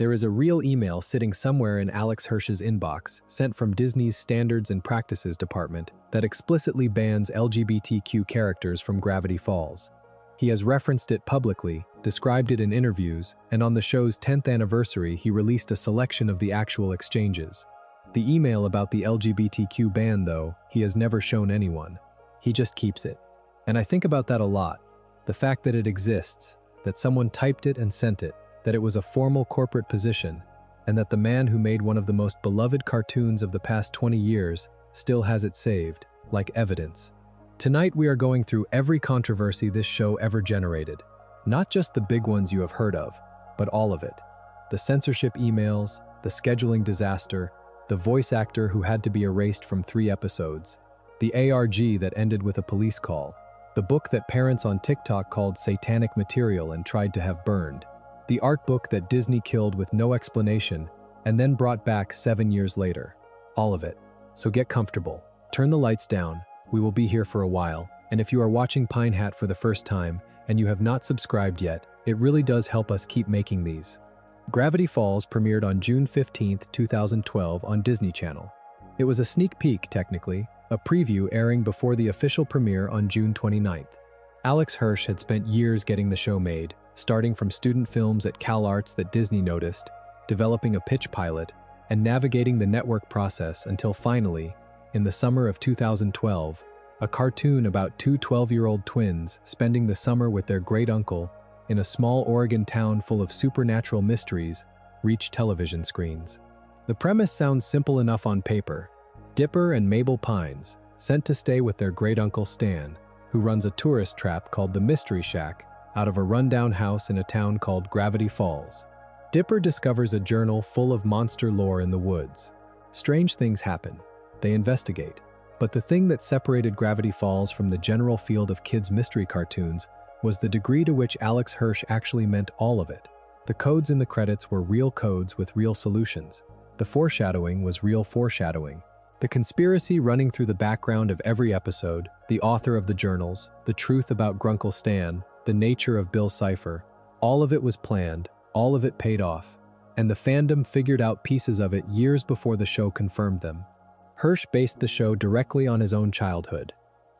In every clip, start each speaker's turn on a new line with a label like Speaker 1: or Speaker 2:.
Speaker 1: There is a real email sitting somewhere in Alex Hirsch's inbox, sent from Disney's Standards and Practices Department, that explicitly bans LGBTQ characters from Gravity Falls. He has referenced it publicly, described it in interviews, and on the show's 10th anniversary he released a selection of the actual exchanges. The email about the LGBTQ ban, though, he has never shown anyone. He just keeps it. And I think about that a lot. The fact that it exists, that someone typed it and sent it, that it was a formal corporate position, and that the man who made one of the most beloved cartoons of the past 20 years still has it saved, like evidence. Tonight we are going through every controversy this show ever generated. Not just the big ones you have heard of, but all of it. The censorship emails, the scheduling disaster, the voice actor who had to be erased from 3 episodes, the ARG that ended with a police call, the book that parents on TikTok called satanic material and tried to have burned, the Artbook that Disney killed with no explanation and then brought back 7 years later. All of it. So get comfortable. Turn the lights down. We will be here for a while. And if you are watching Pine Hat for the first time and you have not subscribed yet, it really does help us keep making these. Gravity Falls premiered on June 15, 2012 on Disney Channel. It was a sneak peek, technically, a preview airing before the official premiere on June 29th. Alex Hirsch had spent years getting the show made, starting from student films at CalArts that Disney noticed, developing a pitch pilot, and navigating the network process until finally, in the summer of 2012, a cartoon about 2 12-year-old twins spending the summer with their great-uncle in a small Oregon town full of supernatural mysteries reached television screens. The premise sounds simple enough on paper. Dipper and Mabel Pines, sent to stay with their great-uncle Stan, who runs a tourist trap called the Mystery Shack, out of a rundown house in a town called Gravity Falls. Dipper discovers a journal full of monster lore in the woods. Strange things happen. They investigate. But the thing that separated Gravity Falls from the general field of kids' mystery cartoons was the degree to which Alex Hirsch actually meant all of it. The codes in the credits were real codes with real solutions. The foreshadowing was real foreshadowing. The conspiracy running through the background of every episode, the author of the journals, the truth about Grunkle Stan, the nature of Bill Cipher, all of it was planned, all of it paid off, and the fandom figured out pieces of it years before the show confirmed them. Hirsch based the show directly on his own childhood.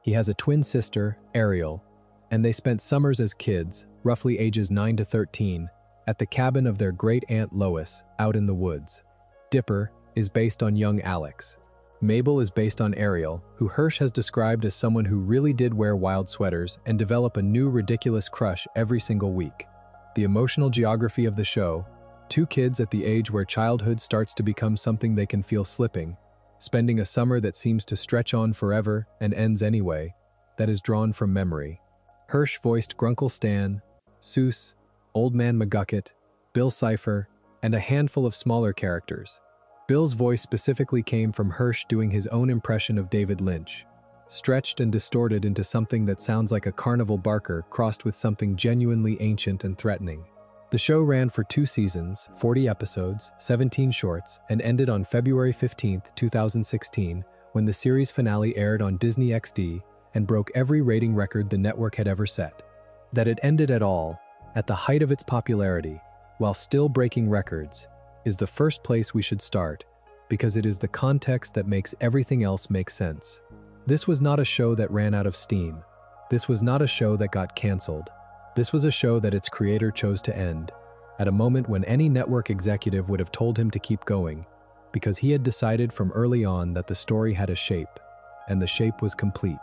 Speaker 1: He has a twin sister, Ariel, and they spent summers as kids, roughly ages 9 to 13, at the cabin of their great-aunt Lois, out in the woods. Dipper is based on young Alex. Mabel is based on Ariel, who Hirsch has described as someone who really did wear wild sweaters and develop a new ridiculous crush every single week. The emotional geography of the show, 2 kids at the age where childhood starts to become something they can feel slipping, spending a summer that seems to stretch on forever and ends anyway, that is drawn from memory. Hirsch voiced Grunkle Stan, Seuss, Old Man McGucket, Bill Cipher, and a handful of smaller characters. Bill's voice specifically came from Hirsch doing his own impression of David Lynch, stretched and distorted into something that sounds like a carnival barker crossed with something genuinely ancient and threatening. The show ran for 2 seasons, 40 episodes, 17 shorts, and ended on February 15, 2016, when the series finale aired on Disney XD and broke every rating record the network had ever set. That it ended at all, at the height of its popularity, while still breaking records, is the first place we should start, because it is the context that makes everything else make sense. This was not a show that ran out of steam. This was not a show that got canceled. This was a show that its creator chose to end, at a moment when any network executive would have told him to keep going, because he had decided from early on that the story had a shape, and the shape was complete.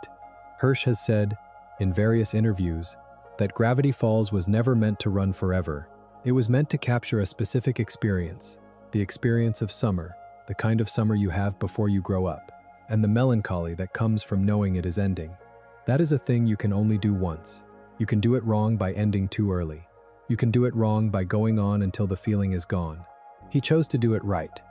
Speaker 1: Hirsch has said, in various interviews, that Gravity Falls was never meant to run forever. It was meant to capture a specific experience, the experience of summer, the kind of summer you have before you grow up, and the melancholy that comes from knowing it is ending. That is a thing you can only do once. You can do it wrong by ending too early. You can do it wrong by going on until the feeling is gone. He chose to do it right.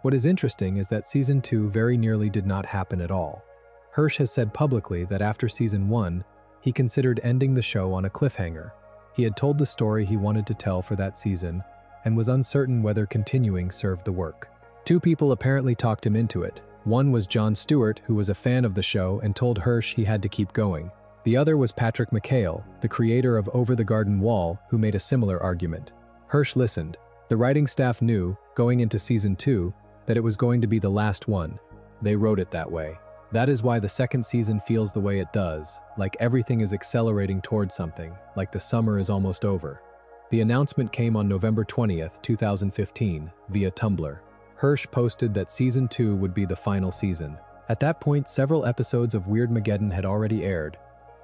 Speaker 1: What is interesting is that Season 2 very nearly did not happen at all. Hirsch has said publicly that after Season 1, he considered ending the show on a cliffhanger. He had told the story he wanted to tell for that season and was uncertain whether continuing served the work. 2 people apparently talked him into it. One was Jon Stewart, who was a fan of the show and told Hirsch he had to keep going. The other was Patrick McHale, the creator of Over the Garden Wall, who made a similar argument. Hirsch listened, The writing staff knew, going into season 2, that it was going to be the last one. They wrote it that way. That is why the second season feels the way it does, like everything is accelerating towards something, like the summer is almost over. The announcement came on November 20th, 2015, via Tumblr. Hirsch posted that season 2 would be the final season. At that point, several episodes of Weirdmageddon had already aired.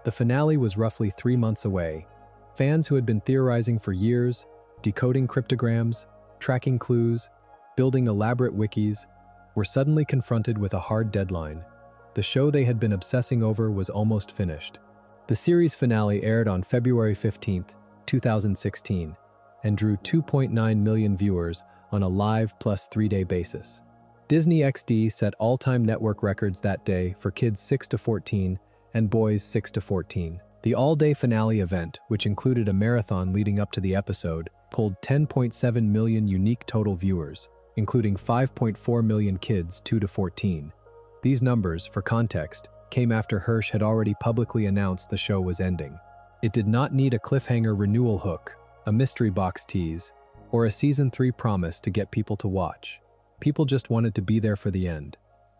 Speaker 1: The finale was roughly 3 months away. Fans who had been theorizing for years, decoding cryptograms, tracking clues, building elaborate wikis, were suddenly confronted with a hard deadline. The show they had been obsessing over was almost finished. The series finale aired on February 15th, 2016, and drew 2.9 million viewers on a live plus 3-day basis. Disney XD set all-time network records that day for kids 6 to 14 and boys 6 to 14. The all-day finale event, which included a marathon leading up to the episode, pulled 10.7 million unique total viewers, including 5.4 million kids 2 to 14. These numbers, for context, came after Hirsch had already publicly announced the show was ending. It did not need a cliffhanger renewal hook, a mystery box tease, or a season 3 promise to get people to watch. People just wanted to be there for the end.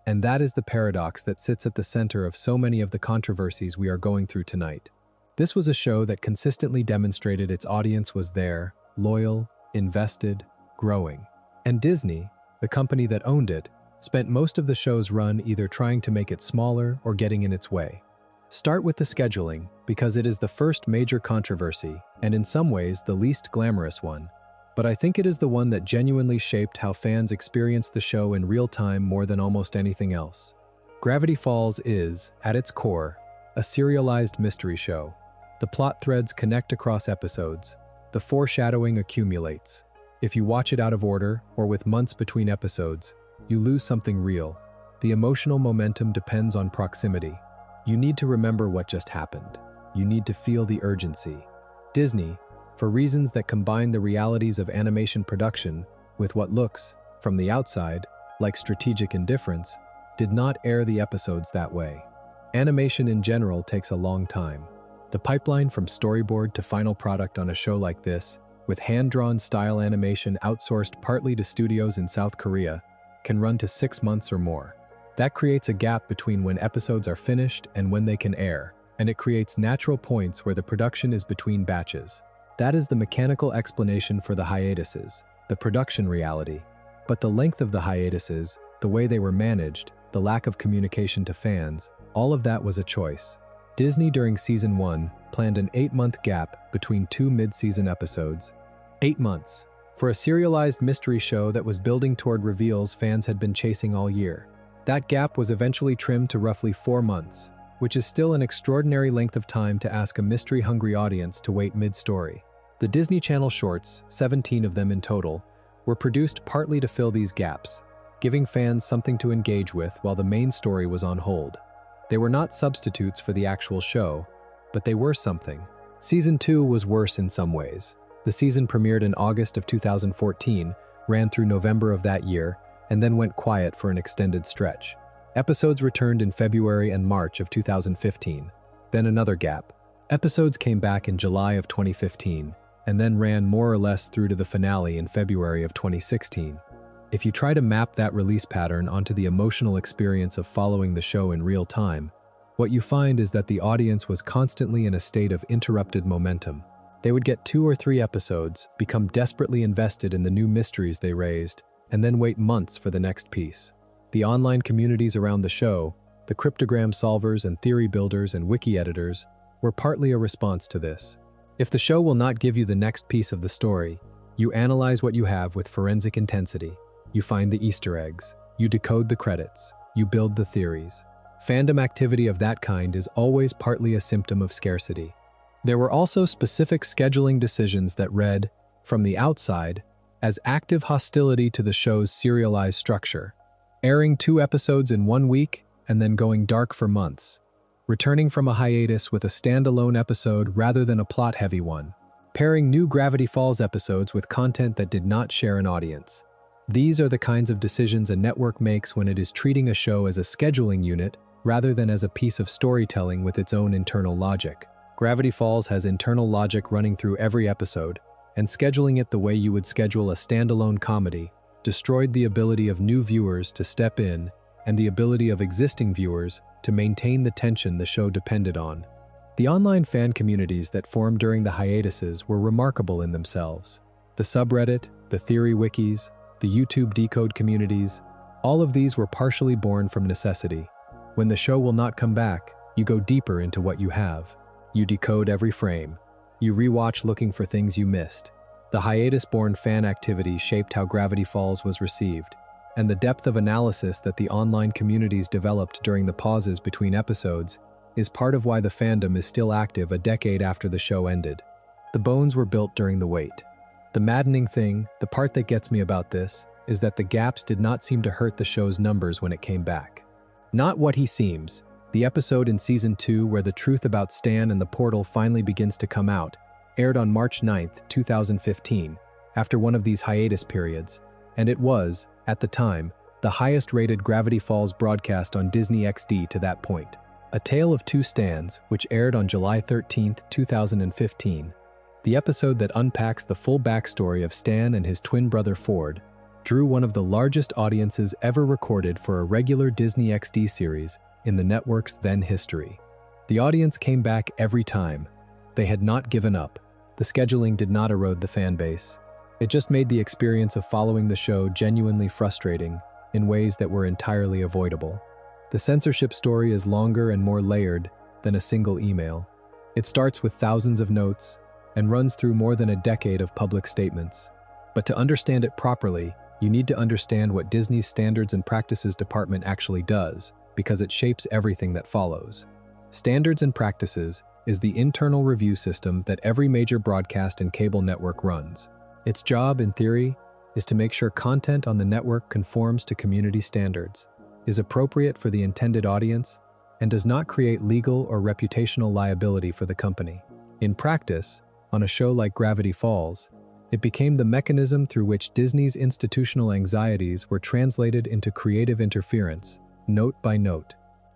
Speaker 1: And that is the paradox that sits at the center of so many of the controversies we are going through tonight. This was a show that consistently demonstrated its audience was there, loyal, invested, growing. And Disney, the company that owned it, spent most of the show's run either trying to make it smaller or getting in its way. Start with the scheduling, because it is the first major controversy, and in some ways the least glamorous one. But I think it is the one that genuinely shaped how fans experienced the show in real time more than almost anything else. Gravity Falls is, at its core, a serialized mystery show. The plot threads connect across episodes. The foreshadowing accumulates. If you watch it out of order, or with months between episodes, you lose something real. The emotional momentum depends on proximity. You need to remember what just happened. You need to feel the urgency. Disney, for reasons that combine the realities of animation production with what looks, from the outside, like strategic indifference, did not air the episodes that way. Animation in general takes a long time. The pipeline from storyboard to final product on a show like this, with hand-drawn style animation outsourced partly to studios in South Korea, can run to 6 months or more. That creates a gap between when episodes are finished and when they can air, and it creates natural points where the production is between batches. That is the mechanical explanation for the hiatuses, the production reality. But the length of the hiatuses, the way they were managed, the lack of communication to fans, all of that was a choice. Disney during season 1 planned an 8-month gap between 2 mid-season episodes. 8 months. For a serialized mystery show that was building toward reveals fans had been chasing all year. That gap was eventually trimmed to roughly 4 months, which is still an extraordinary length of time to ask a mystery-hungry audience to wait mid-story. The Disney Channel shorts, 17 of them in total, were produced partly to fill these gaps, giving fans something to engage with while the main story was on hold. They were not substitutes for the actual show, but they were something. Season 2 was worse in some ways. The season premiered in August of 2014, ran through November of that year, and then went quiet for an extended stretch. Episodes returned in February and March of 2015, then another gap. Episodes came back in July of 2015, and then ran more or less through to the finale in February of 2016. If you try to map that release pattern onto the emotional experience of following the show in real time, what you find is that the audience was constantly in a state of interrupted momentum. They would get 2 or 3 episodes, become desperately invested in the new mysteries they raised, and then wait months for the next piece. The online communities around the show, the cryptogram solvers and theory builders and wiki editors, were partly a response to this. If the show will not give you the next piece of the story, you analyze what you have with forensic intensity. You find the Easter eggs. You decode the credits. You build the theories. Fandom activity of that kind is always partly a symptom of scarcity. There were also specific scheduling decisions that read, from the outside, as active hostility to the show's serialized structure, airing 2 episodes in 1 week and then going dark for months, returning from a hiatus with a standalone episode rather than a plot-heavy one, pairing new Gravity Falls episodes with content that did not share an audience. These are the kinds of decisions a network makes when it is treating a show as a scheduling unit rather than as a piece of storytelling with its own internal logic. Gravity Falls has internal logic running through every episode, and scheduling it the way you would schedule a standalone comedy destroyed the ability of new viewers to step in and the ability of existing viewers to maintain the tension the show depended on. The online fan communities that formed during the hiatuses were remarkable in themselves. The subreddit, the theory wikis, the YouTube decode communities, all of these were partially born from necessity. When the show will not come back, you go deeper into what you have. You decode every frame. You rewatch looking for things you missed. The hiatus-born fan activity shaped how Gravity Falls was received, and the depth of analysis that the online communities developed during the pauses between episodes is part of why the fandom is still active a decade after the show ended. The bones were built during the wait. The maddening thing, the part that gets me about this, is that the gaps did not seem to hurt the show's numbers when it came back. Not What He Seems, the episode in Season 2 where the truth about Stan and the portal finally begins to come out, aired on March 9, 2015, after one of these hiatus periods, and it was, at the time, the highest-rated Gravity Falls broadcast on Disney XD to that point. A Tale of Two Stans, which aired on July 13, 2015, the episode that unpacks the full backstory of Stan and his twin brother Ford, drew one of the largest audiences ever recorded for a regular Disney XD series in the network's then history. The audience came back every time. They had not given up. The scheduling did not erode the fan base. It just made the experience of following the show genuinely frustrating in ways that were entirely avoidable. The censorship story is longer and more layered than a single email. It starts with thousands of notes and runs through more than a decade of public statements. But to understand it properly, you need to understand what Disney's Standards and Practices Department actually does, because it shapes everything that follows. Standards and Practices is the internal review system that every major broadcast and cable network runs. Its job, in theory, is to make sure content on the network conforms to community standards, is appropriate for the intended audience, and does not create legal or reputational liability for the company. In practice, on a show like Gravity Falls, it became the mechanism through which Disney's institutional anxieties were translated into creative interference, note by note.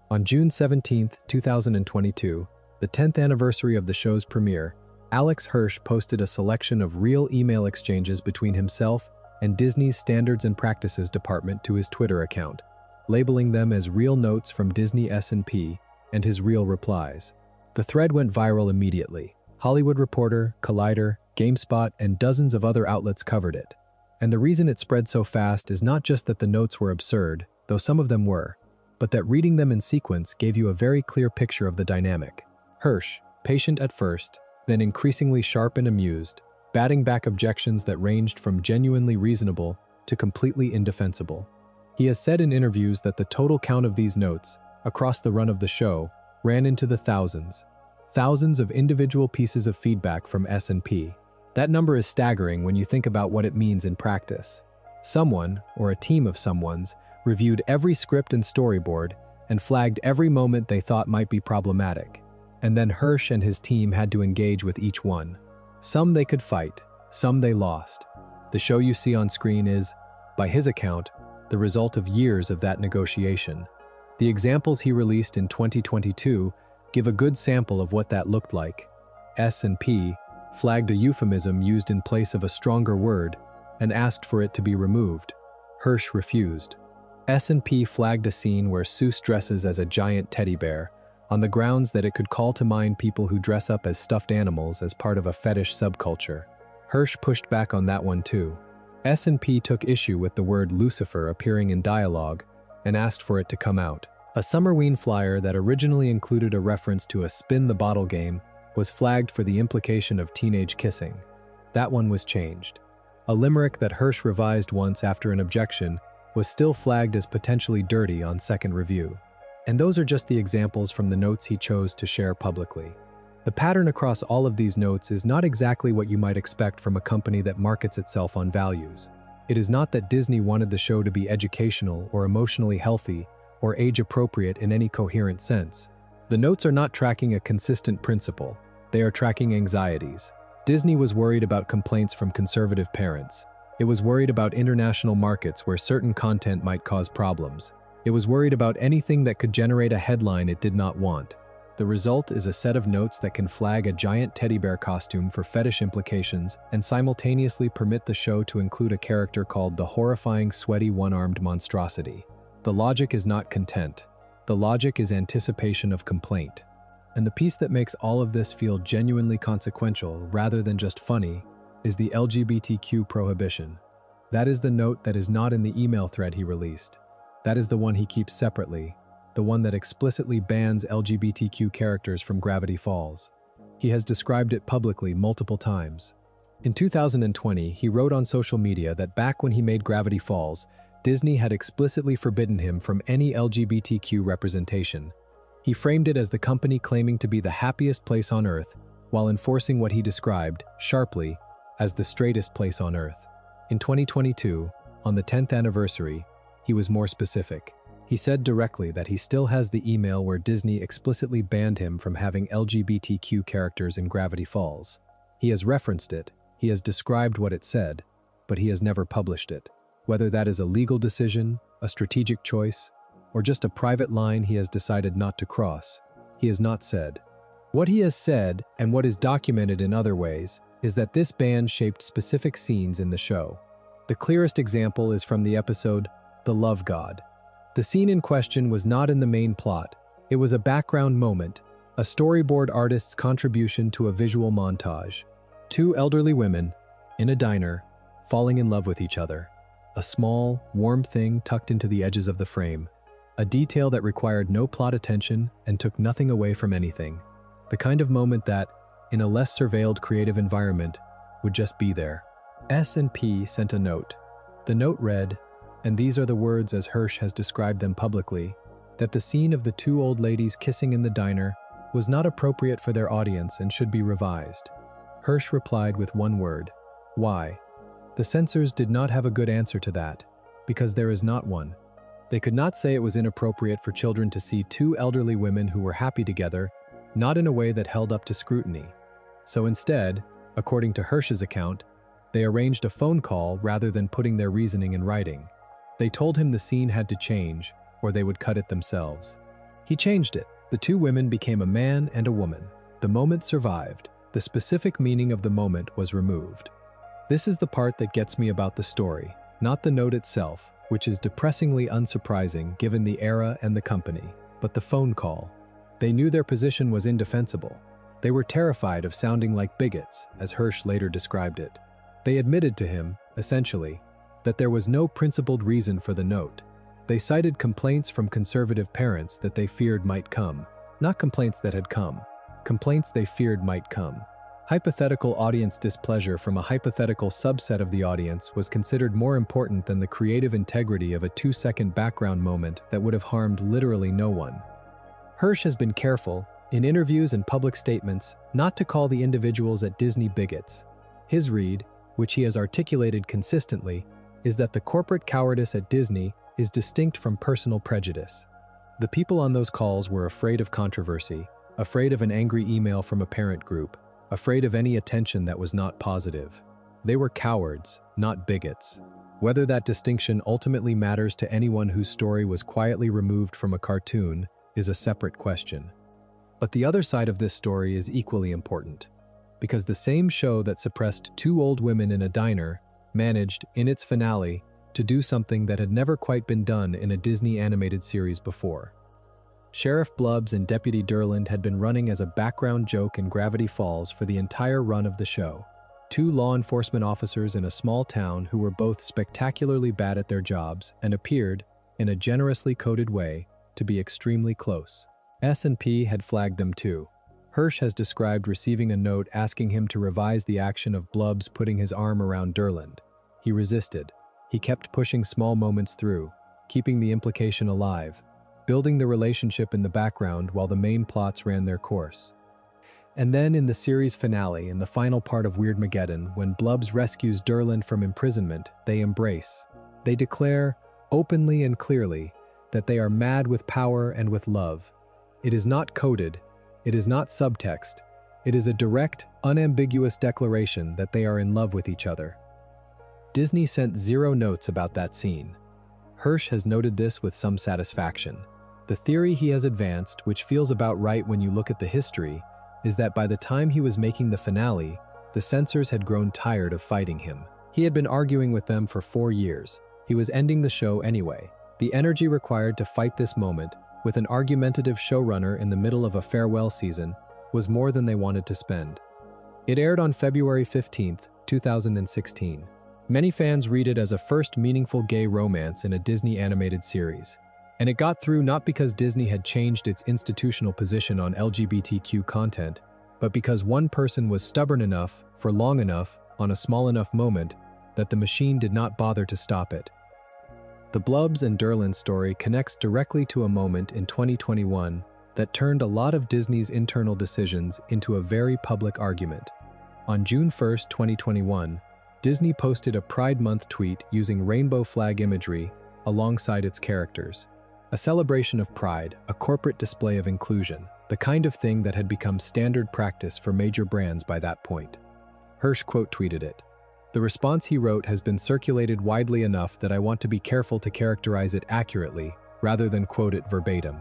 Speaker 1: On June 17, 2022, the 10th anniversary of the show's premiere, Hirsch posted a selection of real email exchanges between himself and Disney's Standards and Practices Department to his Twitter account, labeling them as real notes from Disney S&P and his real replies. The thread went viral immediately. Hollywood Reporter, Collider, GameSpot, and dozens of other outlets covered it. And the reason it spread so fast is not just that the notes were absurd, though some of them were, but that reading them in sequence gave you a very clear picture of the dynamic. Hirsch, patient at first, then increasingly sharp and amused, batting back objections that ranged from genuinely reasonable to completely indefensible. He has said in interviews that the total count of these notes, across the run of the show, ran into the thousands. Thousands of individual pieces of feedback from S&P. That number is staggering when you think about what it means in practice. Someone, or a team of someones, reviewed every script and storyboard and flagged every moment they thought might be problematic. And then Hirsch and his team had to engage with each one. Some they could fight, some they lost. The show you see on screen is, by his account, the result of years of that negotiation. The examples he released in 2022 give a good sample of what that looked like. S&P flagged a euphemism used in place of a stronger word and asked for it to be removed. Hirsch refused. S&P flagged a scene where Seuss dresses as a giant teddy bear on the grounds that it could call to mind people who dress up as stuffed animals as part of a fetish subculture. Hirsch pushed back on that one too. S&P took issue with the word Lucifer appearing in dialogue and asked for it to come out. A Summerween flyer that originally included a reference to a spin the bottle game was flagged for the implication of teenage kissing. That one was changed. A limerick that Hirsch revised once after an objection was still flagged as potentially dirty on second review. And those are just the examples from the notes he chose to share publicly. The pattern across all of these notes is not exactly what you might expect from a company that markets itself on values. It is not that Disney wanted the show to be educational or emotionally healthy or age-appropriate in any coherent sense. The notes are not tracking a consistent principle. They are tracking anxieties. Disney was worried about complaints from conservative parents. It was worried about international markets where certain content might cause problems. It was worried about anything that could generate a headline it did not want. The result is a set of notes that can flag a giant teddy bear costume for fetish implications and simultaneously permit the show to include a character called the horrifying, sweaty, one-armed monstrosity. The logic is not content. The logic is anticipation of complaint. And the piece that makes all of this feel genuinely consequential rather than just funny is the LGBTQ prohibition. That is the note that is not in the email thread he released. That is the one he keeps separately, the one that explicitly bans LGBTQ characters from Gravity Falls. He has described it publicly multiple times. In 2020, he wrote on social media that back when he made Gravity Falls, Disney had explicitly forbidden him from any LGBTQ representation. He framed it as the company claiming to be the happiest place on Earth, while enforcing what he described, sharply, as the straightest place on Earth. In 2022, on the 10th anniversary, he was more specific. He said directly that he still has the email where Disney explicitly banned him from having LGBTQ characters in Gravity Falls. He has referenced it, he has described what it said, but he has never published it. Whether that is a legal decision, a strategic choice, or just a private line he has decided not to cross, he has not said. What he has said, and what is documented in other ways, is that this ban shaped specific scenes in the show. The clearest example is from the episode The Love God. The scene in question was not in the main plot. It was a background moment, a storyboard artist's contribution to a visual montage. Two elderly women, in a diner, falling in love with each other. A small, warm thing tucked into the edges of the frame. A detail that required no plot attention and took nothing away from anything. The kind of moment that, in a less surveilled creative environment, would just be there. S&P sent a note. The note read, and these are the words as Hirsch has described them publicly, that the scene of the two old ladies kissing in the diner was not appropriate for their audience and should be revised. Hirsch replied with one word, why? The censors did not have a good answer to that, because there is not one. They could not say it was inappropriate for children to see two elderly women who were happy together, not in a way that held up to scrutiny. So instead, according to Hirsch's account, they arranged a phone call rather than putting their reasoning in writing. They told him the scene had to change, or they would cut it themselves. He changed it. The two women became a man and a woman. The moment survived. The specific meaning of the moment was removed. This is the part that gets me about the story, not the note itself, which is depressingly unsurprising given the era and the company, but the phone call. They knew their position was indefensible. They were terrified of sounding like bigots, as Hirsch later described it. They admitted to him, essentially, that there was no principled reason for the note. They cited complaints from conservative parents that they feared might come, not complaints that had come, complaints they feared might come. Hypothetical audience displeasure from a hypothetical subset of the audience was considered more important than the creative integrity of a 2-second background moment that would have harmed literally no one. Hirsch has been careful, in interviews and public statements, not to call the individuals at Disney bigots. His read, which he has articulated consistently, is that the corporate cowardice at Disney is distinct from personal prejudice. The people on those calls were afraid of controversy, afraid of an angry email from a parent group, afraid of any attention that was not positive. They were cowards, not bigots. Whether that distinction ultimately matters to anyone whose story was quietly removed from a cartoon is a separate question. But the other side of this story is equally important, because the same show that suppressed two old women in a diner managed, in its finale, to do something that had never quite been done in a Disney animated series before. Sheriff Blubs and Deputy Durland had been running as a background joke in Gravity Falls for the entire run of the show. Two law enforcement officers in a small town who were both spectacularly bad at their jobs and appeared, in a generously coded way, to be extremely close. S&P had flagged them too. Hirsch has described receiving a note asking him to revise the action of Blubs putting his arm around Durland. He resisted. He kept pushing small moments through, keeping the implication alive, building the relationship in the background while the main plots ran their course. And then in the series finale, in the final part of Weirdmageddon, when Blubs rescues Durland from imprisonment, they embrace. They declare, openly and clearly, that they are mad with power and with love. It is not coded. It is not subtext. It is a direct, unambiguous declaration that they are in love with each other. Disney sent 0 notes about that scene. Hirsch has noted this with some satisfaction. The theory he has advanced, which feels about right when you look at the history, is that by the time he was making the finale, the censors had grown tired of fighting him. He had been arguing with them for 4 years. He was ending the show anyway. The energy required to fight this moment, with an argumentative showrunner in the middle of a farewell season, was more than they wanted to spend. It aired on February 15, 2016. Many fans read it as a first meaningful gay romance in a Disney animated series. And it got through not because Disney had changed its institutional position on LGBTQ content, but because one person was stubborn enough, for long enough, on a small enough moment, that the machine did not bother to stop it. The Blubs and Durland story connects directly to a moment in 2021 that turned a lot of Disney's internal decisions into a very public argument. On June 1, 2021, Disney posted a Pride Month tweet using rainbow flag imagery alongside its characters. A celebration of pride, a corporate display of inclusion, the kind of thing that had become standard practice for major brands by that point. Hirsch quote-tweeted it. The response he wrote has been circulated widely enough that I want to be careful to characterize it accurately, rather than quote it verbatim.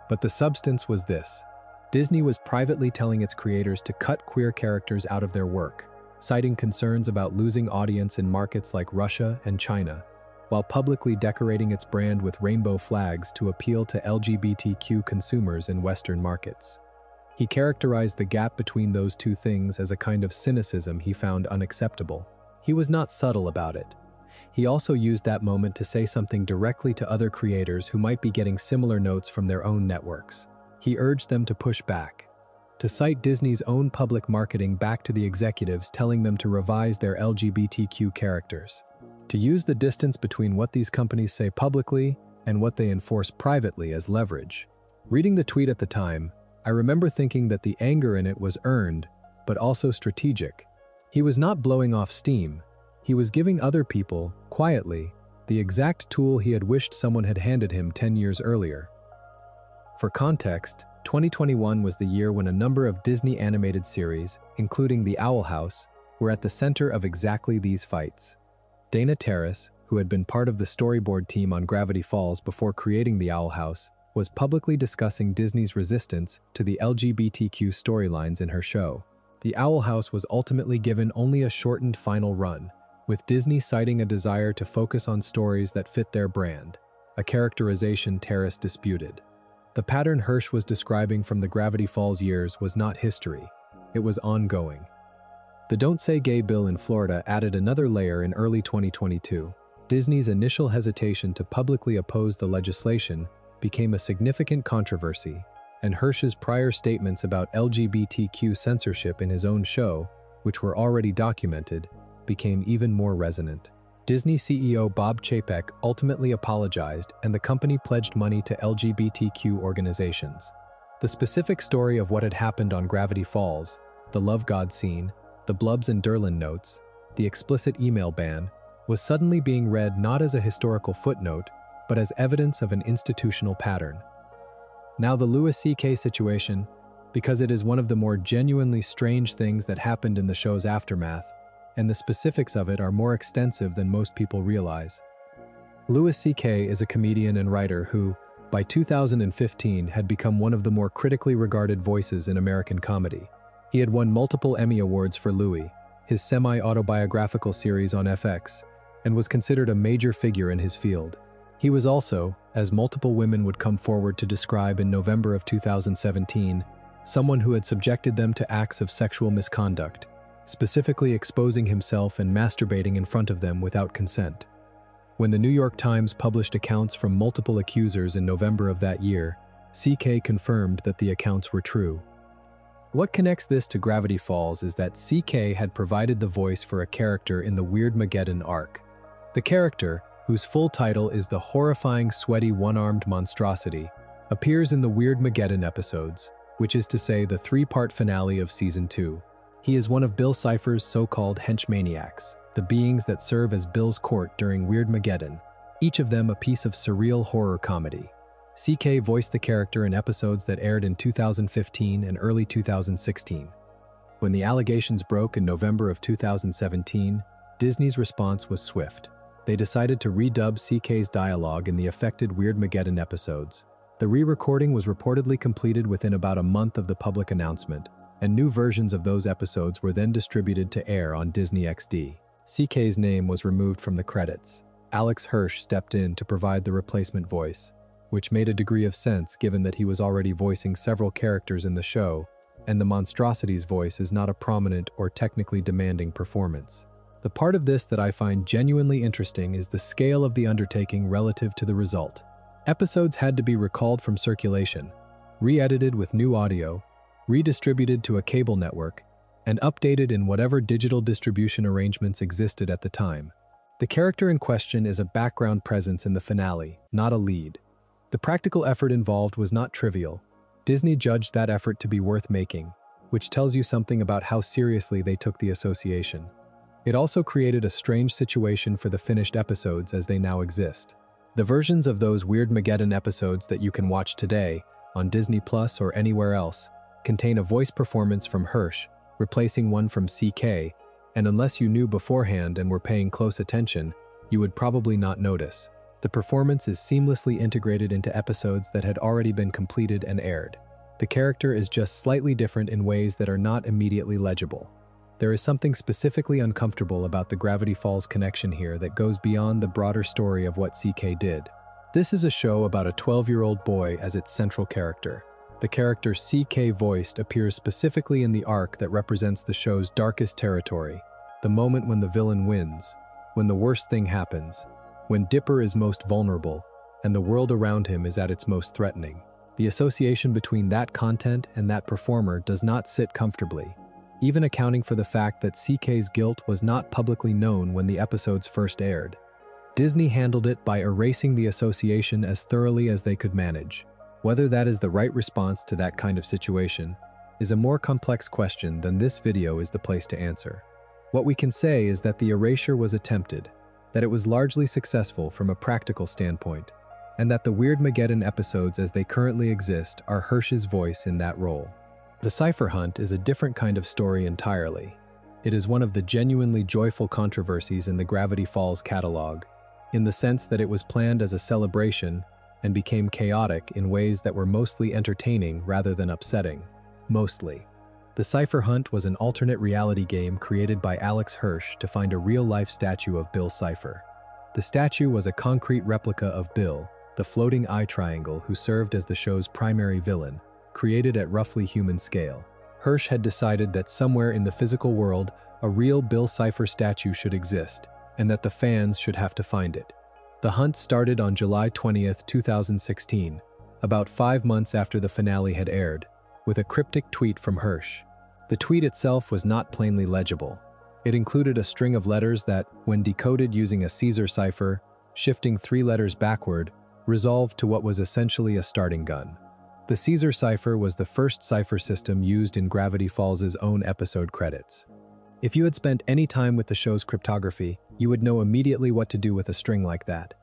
Speaker 1: But the substance was this. Disney was privately telling its creators to cut queer characters out of their work, citing concerns about losing audience in markets like Russia and China, while publicly decorating its brand with rainbow flags to appeal to LGBTQ consumers in Western markets. He characterized the gap between those two things as a kind of cynicism he found unacceptable. He was not subtle about it. He also used that moment to say something directly to other creators who might be getting similar notes from their own networks. He urged them to push back, to cite Disney's own public marketing back to the executives telling them to revise their LGBTQ characters, to use the distance between what these companies say publicly and what they enforce privately as leverage. Reading the tweet at the time, I remember thinking that the anger in it was earned, but also strategic. He was not blowing off steam. He was giving other people, quietly, the exact tool he had wished someone had handed him 10 years earlier. For context, 2021 was the year when a number of Disney animated series, including The Owl House, were at the center of exactly these fights. Dana Terrace, who had been part of the storyboard team on Gravity Falls before creating The Owl House, was publicly discussing Disney's resistance to the LGBTQ storylines in her show. The Owl House was ultimately given only a shortened final run, with Disney citing a desire to focus on stories that fit their brand, a characterization Terrace disputed. The pattern Hirsch was describing from the Gravity Falls years was not history, it was ongoing. The Don't Say Gay bill in Florida added another layer in early 2022. Disney's initial hesitation to publicly oppose the legislation became a significant controversy, and Hirsch's prior statements about LGBTQ censorship in his own show, which were already documented, became even more resonant. Disney CEO Bob Chapek ultimately apologized, and the company pledged money to LGBTQ organizations. The specific story of what had happened on Gravity Falls, the Love God scene, the Blubs and Durland notes, the explicit email ban, was suddenly being read not as a historical footnote, but as evidence of an institutional pattern. Now the Louis C.K. situation, because it is one of the more genuinely strange things that happened in the show's aftermath, and the specifics of it are more extensive than most people realize. Louis C.K. is a comedian and writer who, by 2015, had become one of the more critically regarded voices in American comedy. He had won multiple Emmy Awards for Louis, his semi-autobiographical series on FX, and was considered a major figure in his field. He was also, as multiple women would come forward to describe in November of 2017, someone who had subjected them to acts of sexual misconduct, specifically exposing himself and masturbating in front of them without consent. When the New York Times published accounts from multiple accusers in November of that year, CK confirmed that the accounts were true. What connects this to Gravity Falls is that CK had provided the voice for a character in the Weirdmageddon arc. The character, whose full title is the horrifying sweaty one-armed monstrosity, appears in the Weirdmageddon episodes, which is to say the 3-part finale of Season 2. He is one of Bill Cipher's so-called henchmaniacs, the beings that serve as Bill's court during Weirdmageddon, each of them a piece of surreal horror comedy. CK voiced the character in episodes that aired in 2015 and early 2016. When the allegations broke in November of 2017, Disney's response was swift. They decided to redub CK's dialogue in the affected Weirdmageddon episodes. The re-recording was reportedly completed within about a month of the public announcement, and new versions of those episodes were then distributed to air on Disney XD. CK's name was removed from the credits. Alex Hirsch stepped in to provide the replacement voice, which made a degree of sense given that he was already voicing several characters in the show, and the monstrosity's voice is not a prominent or technically demanding performance. The part of this that I find genuinely interesting is the scale of the undertaking relative to the result. Episodes had to be recalled from circulation, re-edited with new audio, redistributed to a cable network, and updated in whatever digital distribution arrangements existed at the time. The character in question is a background presence in the finale, not a lead. The practical effort involved was not trivial. Disney judged that effort to be worth making, which tells you something about how seriously they took the association. It also created a strange situation for the finished episodes as they now exist. The versions of those Weirdmageddon episodes that you can watch today, on Disney Plus or anywhere else, contain a voice performance from Hirsch, replacing one from CK, and unless you knew beforehand and were paying close attention, you would probably not notice. The performance is seamlessly integrated into episodes that had already been completed and aired. The character is just slightly different in ways that are not immediately legible. There is something specifically uncomfortable about the Gravity Falls connection here that goes beyond the broader story of what CK did. This is a show about a 12-year-old boy as its central character. The character CK voiced appears specifically in the arc that represents the show's darkest territory, the moment when the villain wins, when the worst thing happens, when Dipper is most vulnerable, and the world around him is at its most threatening. The association between that content and that performer does not sit comfortably, even accounting for the fact that CK's guilt was not publicly known when the episodes first aired. Disney handled it by erasing the association as thoroughly as they could manage. Whether that is the right response to that kind of situation is a more complex question than this video is the place to answer. What we can say is that the erasure was attempted, that it was largely successful from a practical standpoint, and that the Weirdmageddon episodes as they currently exist are Hirsch's voice in that role. The Cipher Hunt is a different kind of story entirely. It is one of the genuinely joyful controversies in the Gravity Falls catalog, in the sense that it was planned as a celebration and became chaotic in ways that were mostly entertaining rather than upsetting. Mostly. The Cipher Hunt was an alternate reality game created by Alex Hirsch to find a real-life statue of Bill Cipher. The statue was a concrete replica of Bill, the floating eye triangle who served as the show's primary villain, created at roughly human scale. Hirsch had decided that somewhere in the physical world, a real Bill Cipher statue should exist, and that the fans should have to find it. The hunt started on July 20th, 2016, about 5 months after the finale had aired, with a cryptic tweet from Hirsch. The tweet itself was not plainly legible. It included a string of letters that, when decoded using a Caesar cipher, shifting 3 letters backward, resolved to what was essentially a starting gun. The Caesar cipher was the first cipher system used in Gravity Falls' own episode credits. If you had spent any time with the show's cryptography, you would know immediately what to do with a string like that.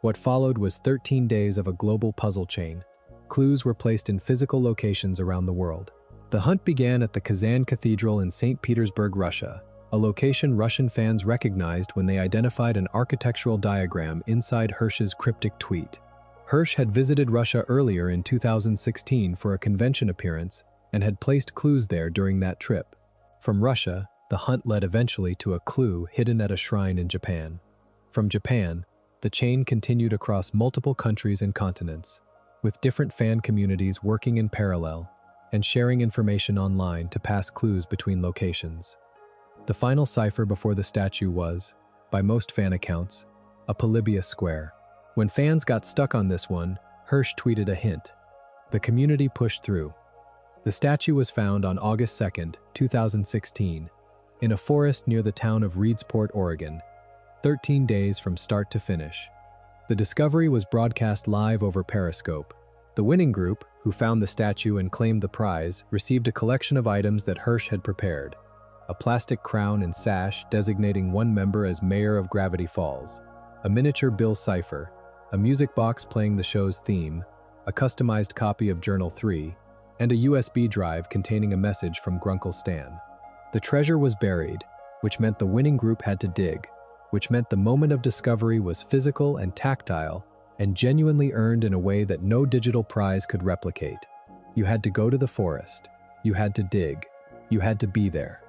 Speaker 1: What followed was 13 days of a global puzzle chain. Clues were placed in physical locations around the world. The hunt began at the Kazan Cathedral in St. Petersburg, Russia, a location Russian fans recognized when they identified an architectural diagram inside Hirsch's cryptic tweet. Hirsch had visited Russia earlier in 2016 for a convention appearance and had placed clues there during that trip. From Russia, the hunt led eventually to a clue hidden at a shrine in Japan. From Japan, the chain continued across multiple countries and continents, with different fan communities working in parallel and sharing information online to pass clues between locations. The final cipher before the statue was, by most fan accounts, a Polybius square. When fans got stuck on this one, Hirsch tweeted a hint. The community pushed through. The statue was found on August 2nd, 2016, in a forest near the town of Reedsport, Oregon, 13 days from start to finish. The discovery was broadcast live over Periscope. The winning group, who found the statue and claimed the prize, received a collection of items that Hirsch had prepared. A plastic crown and sash designating one member as mayor of Gravity Falls, a miniature Bill Cipher, a music box playing the show's theme, a customized copy of Journal 3, and a USB drive containing a message from Grunkle Stan. The treasure was buried, which meant the winning group had to dig, which meant the moment of discovery was physical and tactile, and genuinely earned in a way that no digital prize could replicate. You had to go to the forest. You had to dig. You had to be there.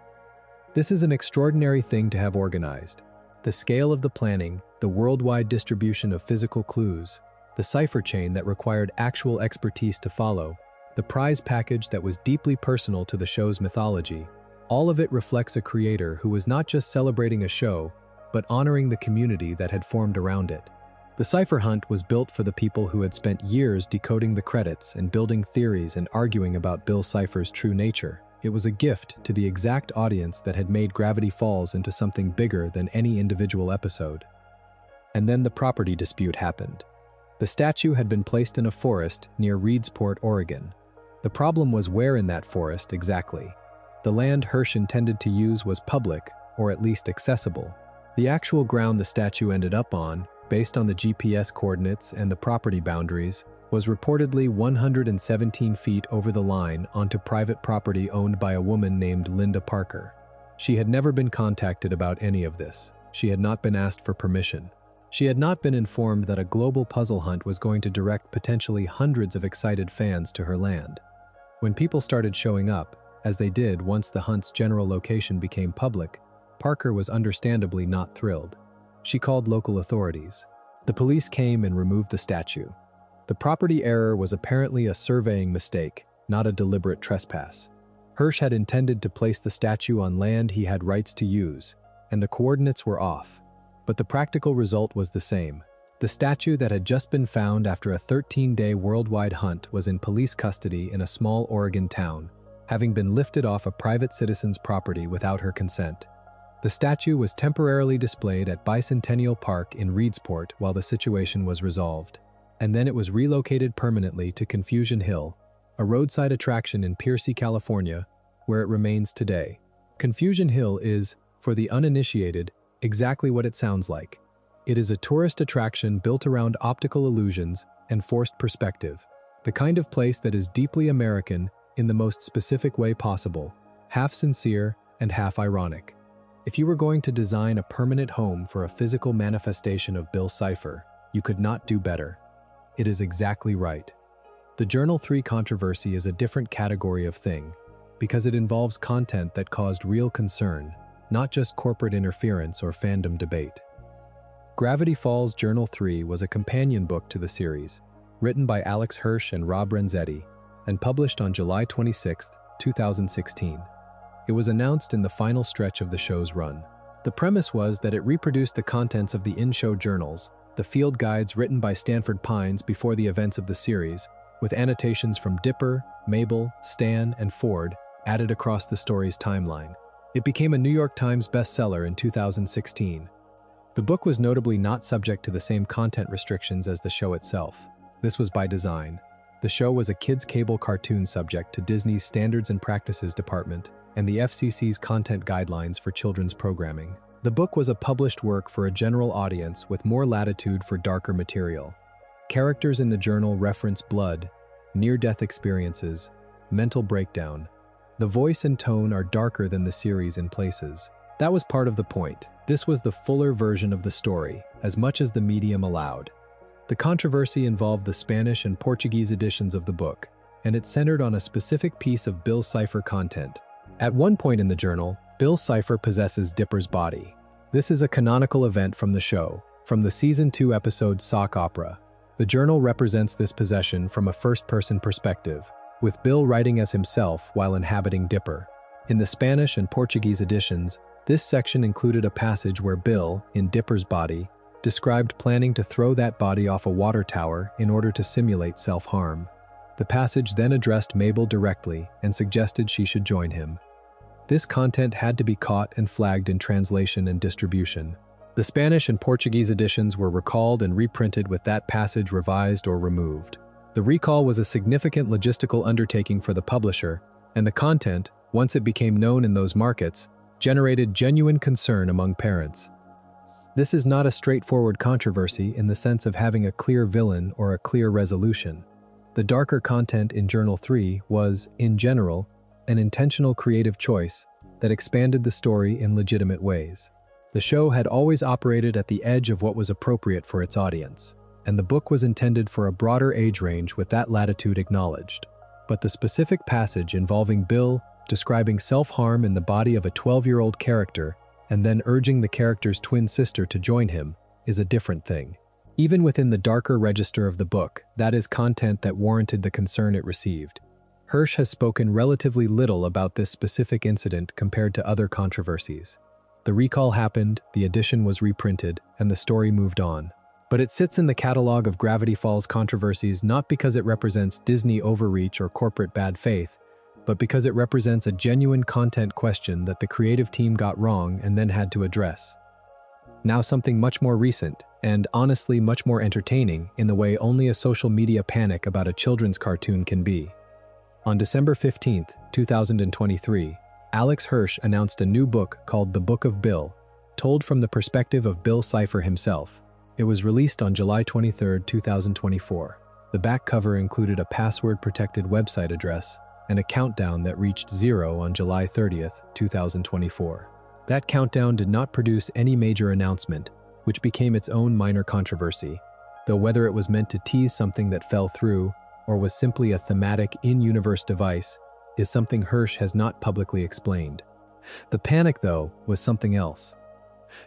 Speaker 1: This is an extraordinary thing to have organized. The scale of the planning, the worldwide distribution of physical clues, the cipher chain that required actual expertise to follow, the prize package that was deeply personal to the show's mythology, all of it reflects a creator who was not just celebrating a show, but honoring the community that had formed around it. The Cipher Hunt was built for the people who had spent years decoding the credits and building theories and arguing about Bill Cipher's true nature. It was a gift to the exact audience that had made Gravity Falls into something bigger than any individual episode. And then the property dispute happened. The statue had been placed in a forest near Reedsport, Oregon. The problem was where in that forest exactly. The land Hirsch intended to use was public, or at least accessible. The actual ground the statue ended up on, based on the GPS coordinates and the property boundaries, was reportedly 117 feet over the line onto private property owned by a woman named Linda Parker. She had never been contacted about any of this. She had not been asked for permission. She had not been informed that a global puzzle hunt was going to direct potentially hundreds of excited fans to her land. When people started showing up, as they did once the hunt's general location became public, Parker was understandably not thrilled. She called local authorities. The police came and removed the statue. The property error was apparently a surveying mistake, not a deliberate trespass. Hirsch had intended to place the statue on land he had rights to use, and the coordinates were off. But the practical result was the same. The statue that had just been found after a 13-day worldwide hunt was in police custody in a small Oregon town, having been lifted off a private citizen's property without her consent. The statue was temporarily displayed at Bicentennial Park in Reedsport while the situation was resolved, and then it was relocated permanently to Confusion Hill, a roadside attraction in Piercy, California, where it remains today. Confusion Hill is, for the uninitiated, exactly what it sounds like. It is a tourist attraction built around optical illusions and forced perspective, the kind of place that is deeply American in the most specific way possible, half sincere and half ironic. If you were going to design a permanent home for a physical manifestation of Bill Cipher, you could not do better. It is exactly right. The Journal 3 controversy is a different category of thing, because it involves content that caused real concern, not just corporate interference or fandom debate. Gravity Falls Journal 3 was a companion book to the series, written by Alex Hirsch and Rob Renzetti, and published on July 26, 2016. It was announced in the final stretch of the show's run. The premise was that it reproduced the contents of the in-show journals, the field guides written by Stanford Pines before the events of the series, with annotations from Dipper, Mabel, Stan, and Ford added across the story's timeline. It became a New York Times bestseller in 2016. The book was notably not subject to the same content restrictions as the show itself. This was by design. The show was a kids' cable cartoon subject to Disney's Standards and Practices Department and the FCC's content guidelines for children's programming. The book was a published work for a general audience with more latitude for darker material. Characters in the journal reference blood, near-death experiences, mental breakdown. The voice and tone are darker than the series in places. That was part of the point. This was the fuller version of the story, as much as the medium allowed. The controversy involved the Spanish and Portuguese editions of the book, and it centered on a specific piece of Bill Cipher content. At one point in the journal, Bill Cipher possesses Dipper's body. This is a canonical event from the show, from the Season 2 episode Sock Opera. The journal represents this possession from a first-person perspective, with Bill writing as himself while inhabiting Dipper. In the Spanish and Portuguese editions, this section included a passage where Bill, in Dipper's body, described planning to throw that body off a water tower in order to simulate self-harm. The passage then addressed Mabel directly and suggested she should join him. This content had to be caught and flagged in translation and distribution. The Spanish and Portuguese editions were recalled and reprinted with that passage revised or removed. The recall was a significant logistical undertaking for the publisher, and the content, once it became known in those markets, generated genuine concern among parents. This is not a straightforward controversy in the sense of having a clear villain or a clear resolution. The darker content in Journal 3 was, in general, an intentional creative choice that expanded the story in legitimate ways. The show had always operated at the edge of what was appropriate for its audience. and the book was intended for a broader age range with that latitude acknowledged. But the specific passage involving Bill describing self-harm in the body of a 12-year-old character and then urging the character's twin sister to join him is a different thing. Even within the darker register of the book, that is content that warranted the concern it received. Hirsch has spoken relatively little about this specific incident compared to other controversies. The recall happened, the edition was reprinted, and the story moved on. But it sits in the catalog of Gravity Falls controversies not because it represents Disney overreach or corporate bad faith, but because it represents a genuine content question that the creative team got wrong and then had to address. Now something much more recent, and honestly much more entertaining in the way only a social media panic about a children's cartoon can be. On December 15, 2023, Alex Hirsch announced a new book called The Book of Bill, told from the perspective of Bill Cipher himself. It was released on July 23, 2024. The back cover included a password-protected website address and a countdown that reached 0 on July 30, 2024. That countdown did not produce any major announcement, which became its own minor controversy, though whether it was meant to tease something that fell through or was simply a thematic in-universe device is something Hirsch has not publicly explained. The panic, though, was something else.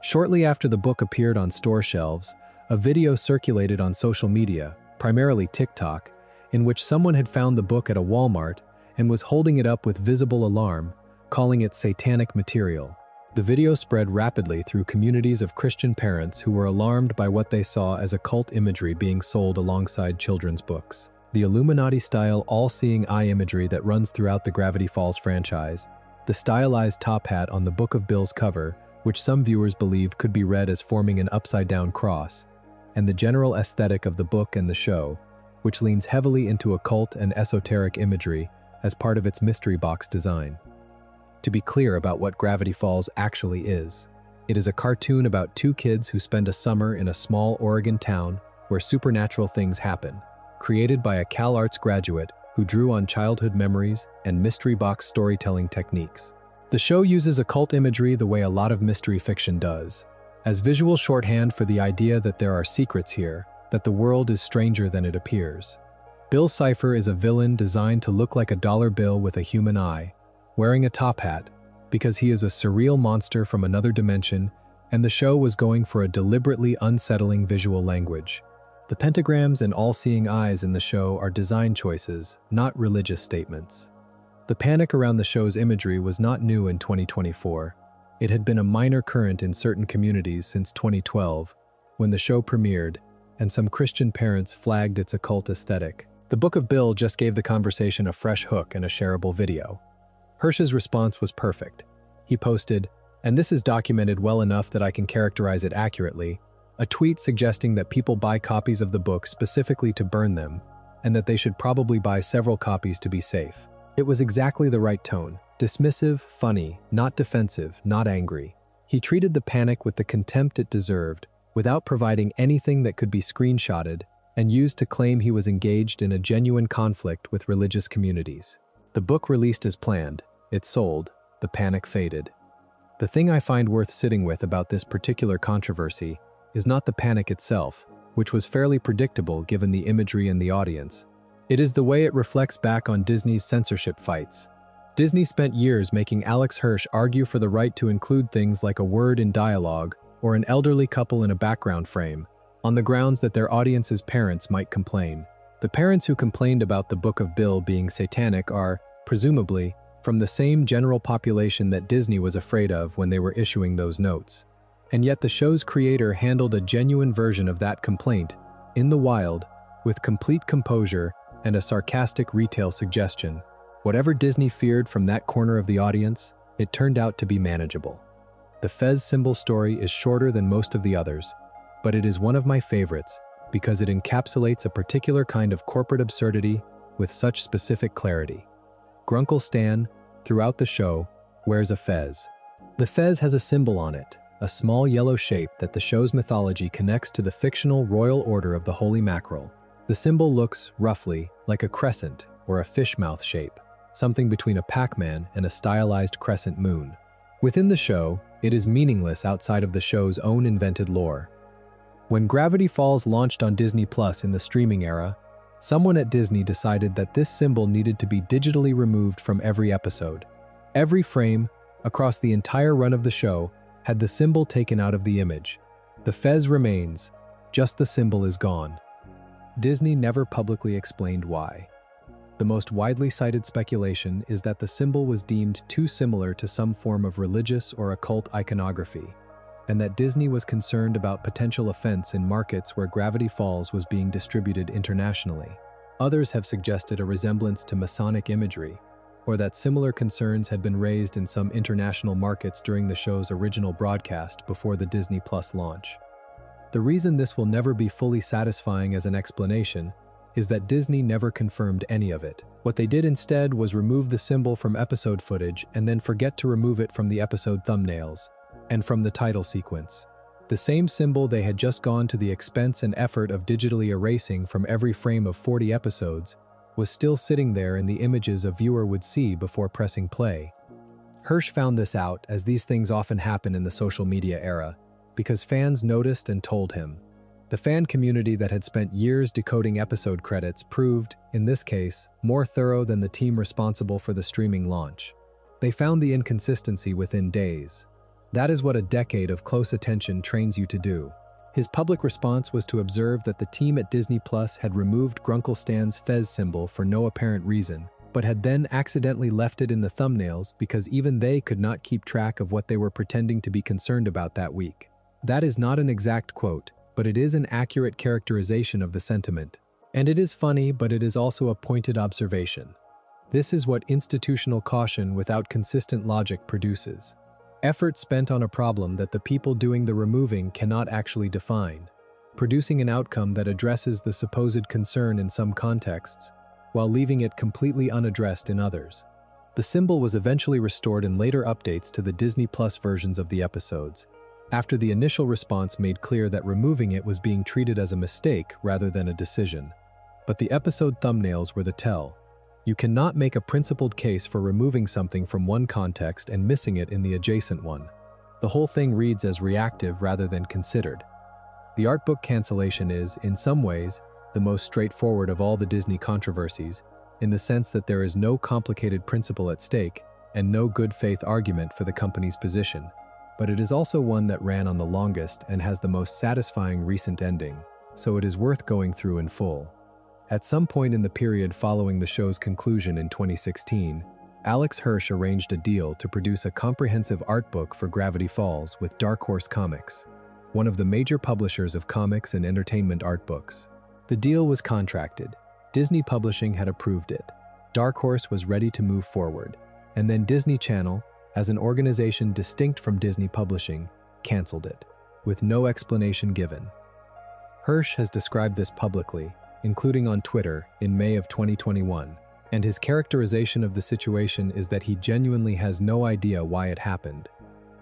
Speaker 1: Shortly after the book appeared on store shelves, a video circulated on social media, primarily TikTok, in which someone had found the book at a Walmart and was holding it up with visible alarm, calling it satanic material. The video spread rapidly through communities of Christian parents who were alarmed by what they saw as occult imagery being sold alongside children's books. The Illuminati-style all-seeing eye imagery that runs throughout the Gravity Falls franchise, the stylized top hat on the Book of Bill's cover, which some viewers believe could be read as forming an upside-down cross, and the general aesthetic of the book and the show, which leans heavily into occult and esoteric imagery as part of its mystery box design. To be clear about what Gravity Falls actually is, it is a cartoon about two kids who spend a summer in a small Oregon town where supernatural things happen, created by a CalArts graduate who drew on childhood memories and mystery box storytelling techniques. The show uses occult imagery the way a lot of mystery fiction does, as visual shorthand for the idea that there are secrets here, that the world is stranger than it appears. Bill Cipher is a villain designed to look like a dollar bill with a human eye, wearing a top hat, because he is a surreal monster from another dimension, and the show was going for a deliberately unsettling visual language. The pentagrams and all-seeing eyes in the show are design choices, not religious statements. The panic around the show's imagery was not new in 2024. It had been a minor current in certain communities since 2012, when the show premiered, and some Christian parents flagged its occult aesthetic. The Book of Bill just gave the conversation a fresh hook and a shareable video. Hirsch's response was perfect. He posted, and this is documented well enough that I can characterize it accurately, a tweet suggesting that people buy copies of the book specifically to burn them, and that they should probably buy several copies to be safe. It was exactly the right tone. Dismissive, funny, not defensive, not angry. He treated the panic with the contempt it deserved, without providing anything that could be screenshotted and used to claim he was engaged in a genuine conflict with religious communities. The book released as planned, it sold, the panic faded. The thing I find worth sitting with about this particular controversy is not the panic itself, which was fairly predictable given the imagery and the audience. It is the way it reflects back on Disney's censorship fights. Disney spent years making Alex Hirsch argue for the right to include things like a word in dialogue or an elderly couple in a background frame, on the grounds that their audience's parents might complain. The parents who complained about the Book of Bill being satanic are, presumably, from the same general population that Disney was afraid of when they were issuing those notes. And yet the show's creator handled a genuine version of that complaint, in the wild, with complete composure and a sarcastic retail suggestion. Whatever Disney feared from that corner of the audience, it turned out to be manageable. The Fez Symbol story is shorter than most of the others, but it is one of my favorites because it encapsulates a particular kind of corporate absurdity with such specific clarity. Grunkle Stan, throughout the show, wears a fez. The fez has a symbol on it, a small yellow shape that the show's mythology connects to the fictional Royal Order of the Holy Mackerel. The symbol looks, roughly, like a crescent or a fish mouth shape, something between a Pac-Man and a stylized crescent moon. Within the show, it is meaningless outside of the show's own invented lore. When Gravity Falls launched on Disney Plus in the streaming era, someone at Disney decided that this symbol needed to be digitally removed from every episode. Every frame, across the entire run of the show, had the symbol taken out of the image. The Fez remains, just the symbol is gone. Disney never publicly explained why. The most widely cited speculation is that the symbol was deemed too similar to some form of religious or occult iconography, and that Disney was concerned about potential offense in markets where Gravity Falls was being distributed internationally. Others have suggested a resemblance to Masonic imagery, or that similar concerns had been raised in some international markets during the show's original broadcast before the Disney Plus launch. The reason this will never be fully satisfying as an explanation is that Disney never confirmed any of it. What they did instead was remove the symbol from episode footage and then forget to remove it from the episode thumbnails and from the title sequence. The same symbol they had just gone to the expense and effort of digitally erasing from every frame of 40 episodes was still sitting there in the images a viewer would see before pressing play. Hirsch found this out, as these things often happen in the social media era, because fans noticed and told him. The fan community that had spent years decoding episode credits proved, in this case, more thorough than the team responsible for the streaming launch. They found the inconsistency within days. That is what a decade of close attention trains you to do. His public response was to observe that the team at Disney Plus had removed Grunkle Stan's Fez symbol for no apparent reason, but had then accidentally left it in the thumbnails because even they could not keep track of what they were pretending to be concerned about that week. That is not an exact quote, but it is an accurate characterization of the sentiment. And it is funny, but it is also a pointed observation. This is what institutional caution without consistent logic produces. Effort spent on a problem that the people doing the removing cannot actually define, producing an outcome that addresses the supposed concern in some contexts, while leaving it completely unaddressed in others. The symbol was eventually restored in later updates to the Disney Plus versions of the episodes, after the initial response made clear that removing it was being treated as a mistake rather than a decision. But the episode thumbnails were the tell. You cannot make a principled case for removing something from one context and missing it in the adjacent one. The whole thing reads as reactive rather than considered. The Artbook cancellation is, in some ways, the most straightforward of all the Disney controversies, in the sense that there is no complicated principle at stake and no good faith argument for the company's position. But it is also one that ran on the longest and has the most satisfying recent ending, so it is worth going through in full. At some point in the period following the show's conclusion in 2016, Hirsch arranged a deal to produce a comprehensive art book for Gravity Falls with Dark Horse Comics, one of the major publishers of comics and entertainment art books. The deal was contracted. Disney Publishing had approved it. Dark Horse was ready to move forward, and then Disney Channel, as an organization distinct from Disney Publishing, canceled it, with no explanation given. Hirsch has described this publicly, including on Twitter in May of 2021, and his characterization of the situation is that he genuinely has no idea why it happened.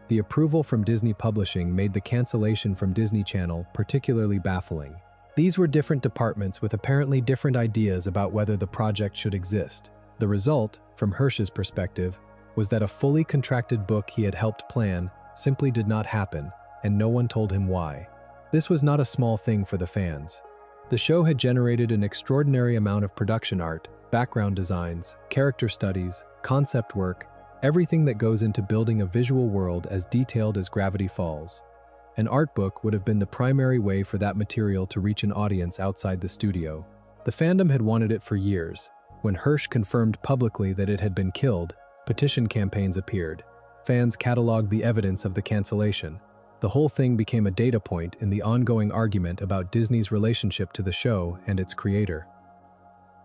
Speaker 1: The approval from Disney Publishing made the cancellation from Disney Channel particularly baffling. These were different departments with apparently different ideas about whether the project should exist. The result, from Hirsch's perspective, was that a fully contracted book he had helped plan simply did not happen, and no one told him why. This was not a small thing for the fans. The show had generated an extraordinary amount of production art, background designs, character studies, concept work, everything that goes into building a visual world as detailed as Gravity Falls. An art book would have been the primary way for that material to reach an audience outside the studio. The fandom had wanted it for years. When Hirsch confirmed publicly that it had been killed, petition campaigns appeared. Fans cataloged the evidence of the cancellation. The whole thing became a data point in the ongoing argument about Disney's relationship to the show and its creator.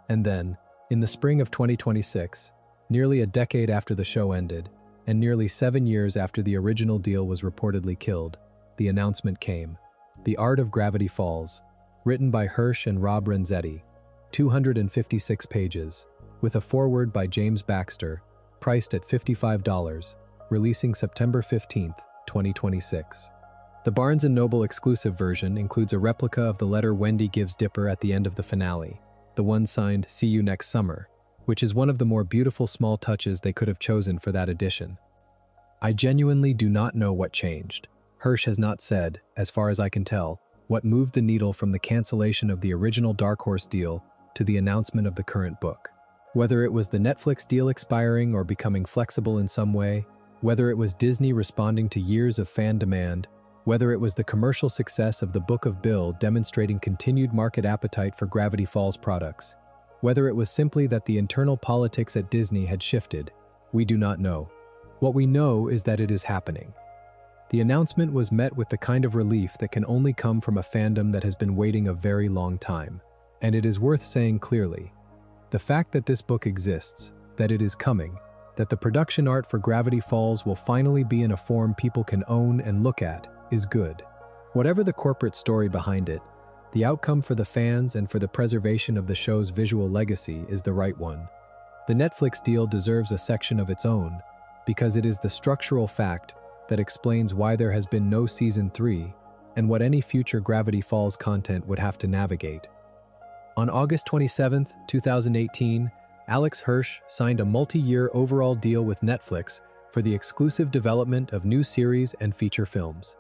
Speaker 1: And then, in the spring of 2026, nearly a decade after the show ended, and nearly 7 years after the original deal was reportedly killed, the announcement came. The Art of Gravity Falls, written by Hirsch and Rob Renzetti, 256 pages, with a foreword by James Baxter, priced at $55, releasing September 15, 2026. The Barnes & Noble exclusive version includes a replica of the letter Wendy gives Dipper at the end of the finale, the one signed "See You Next Summer," which is one of the more beautiful small touches they could have chosen for that edition. I genuinely do not know what changed. Hirsch has not said, as far as I can tell, what moved the needle from the cancellation of the original Dark Horse deal to the announcement of the current book. Whether it was the Netflix deal expiring or becoming flexible in some way, whether it was Disney responding to years of fan demand, whether it was the commercial success of the Book of Bill demonstrating continued market appetite for Gravity Falls products, whether it was simply that the internal politics at Disney had shifted, we do not know. What we know is that it is happening. The announcement was met with the kind of relief that can only come from a fandom that has been waiting a very long time. And it is worth saying clearly, the fact that this book exists, that it is coming, that the production art for Gravity Falls will finally be in a form people can own and look at, is good. Whatever the corporate story behind it, the outcome for the fans and for the preservation of the show's visual legacy is the right one. The Netflix deal deserves a section of its own, because it is the structural fact that explains why there has been no Season 3 and what any future Gravity Falls content would have to navigate. On August 27, 2018, Alex Hirsch signed a multi-year overall deal with Netflix for the exclusive development of new series and feature films.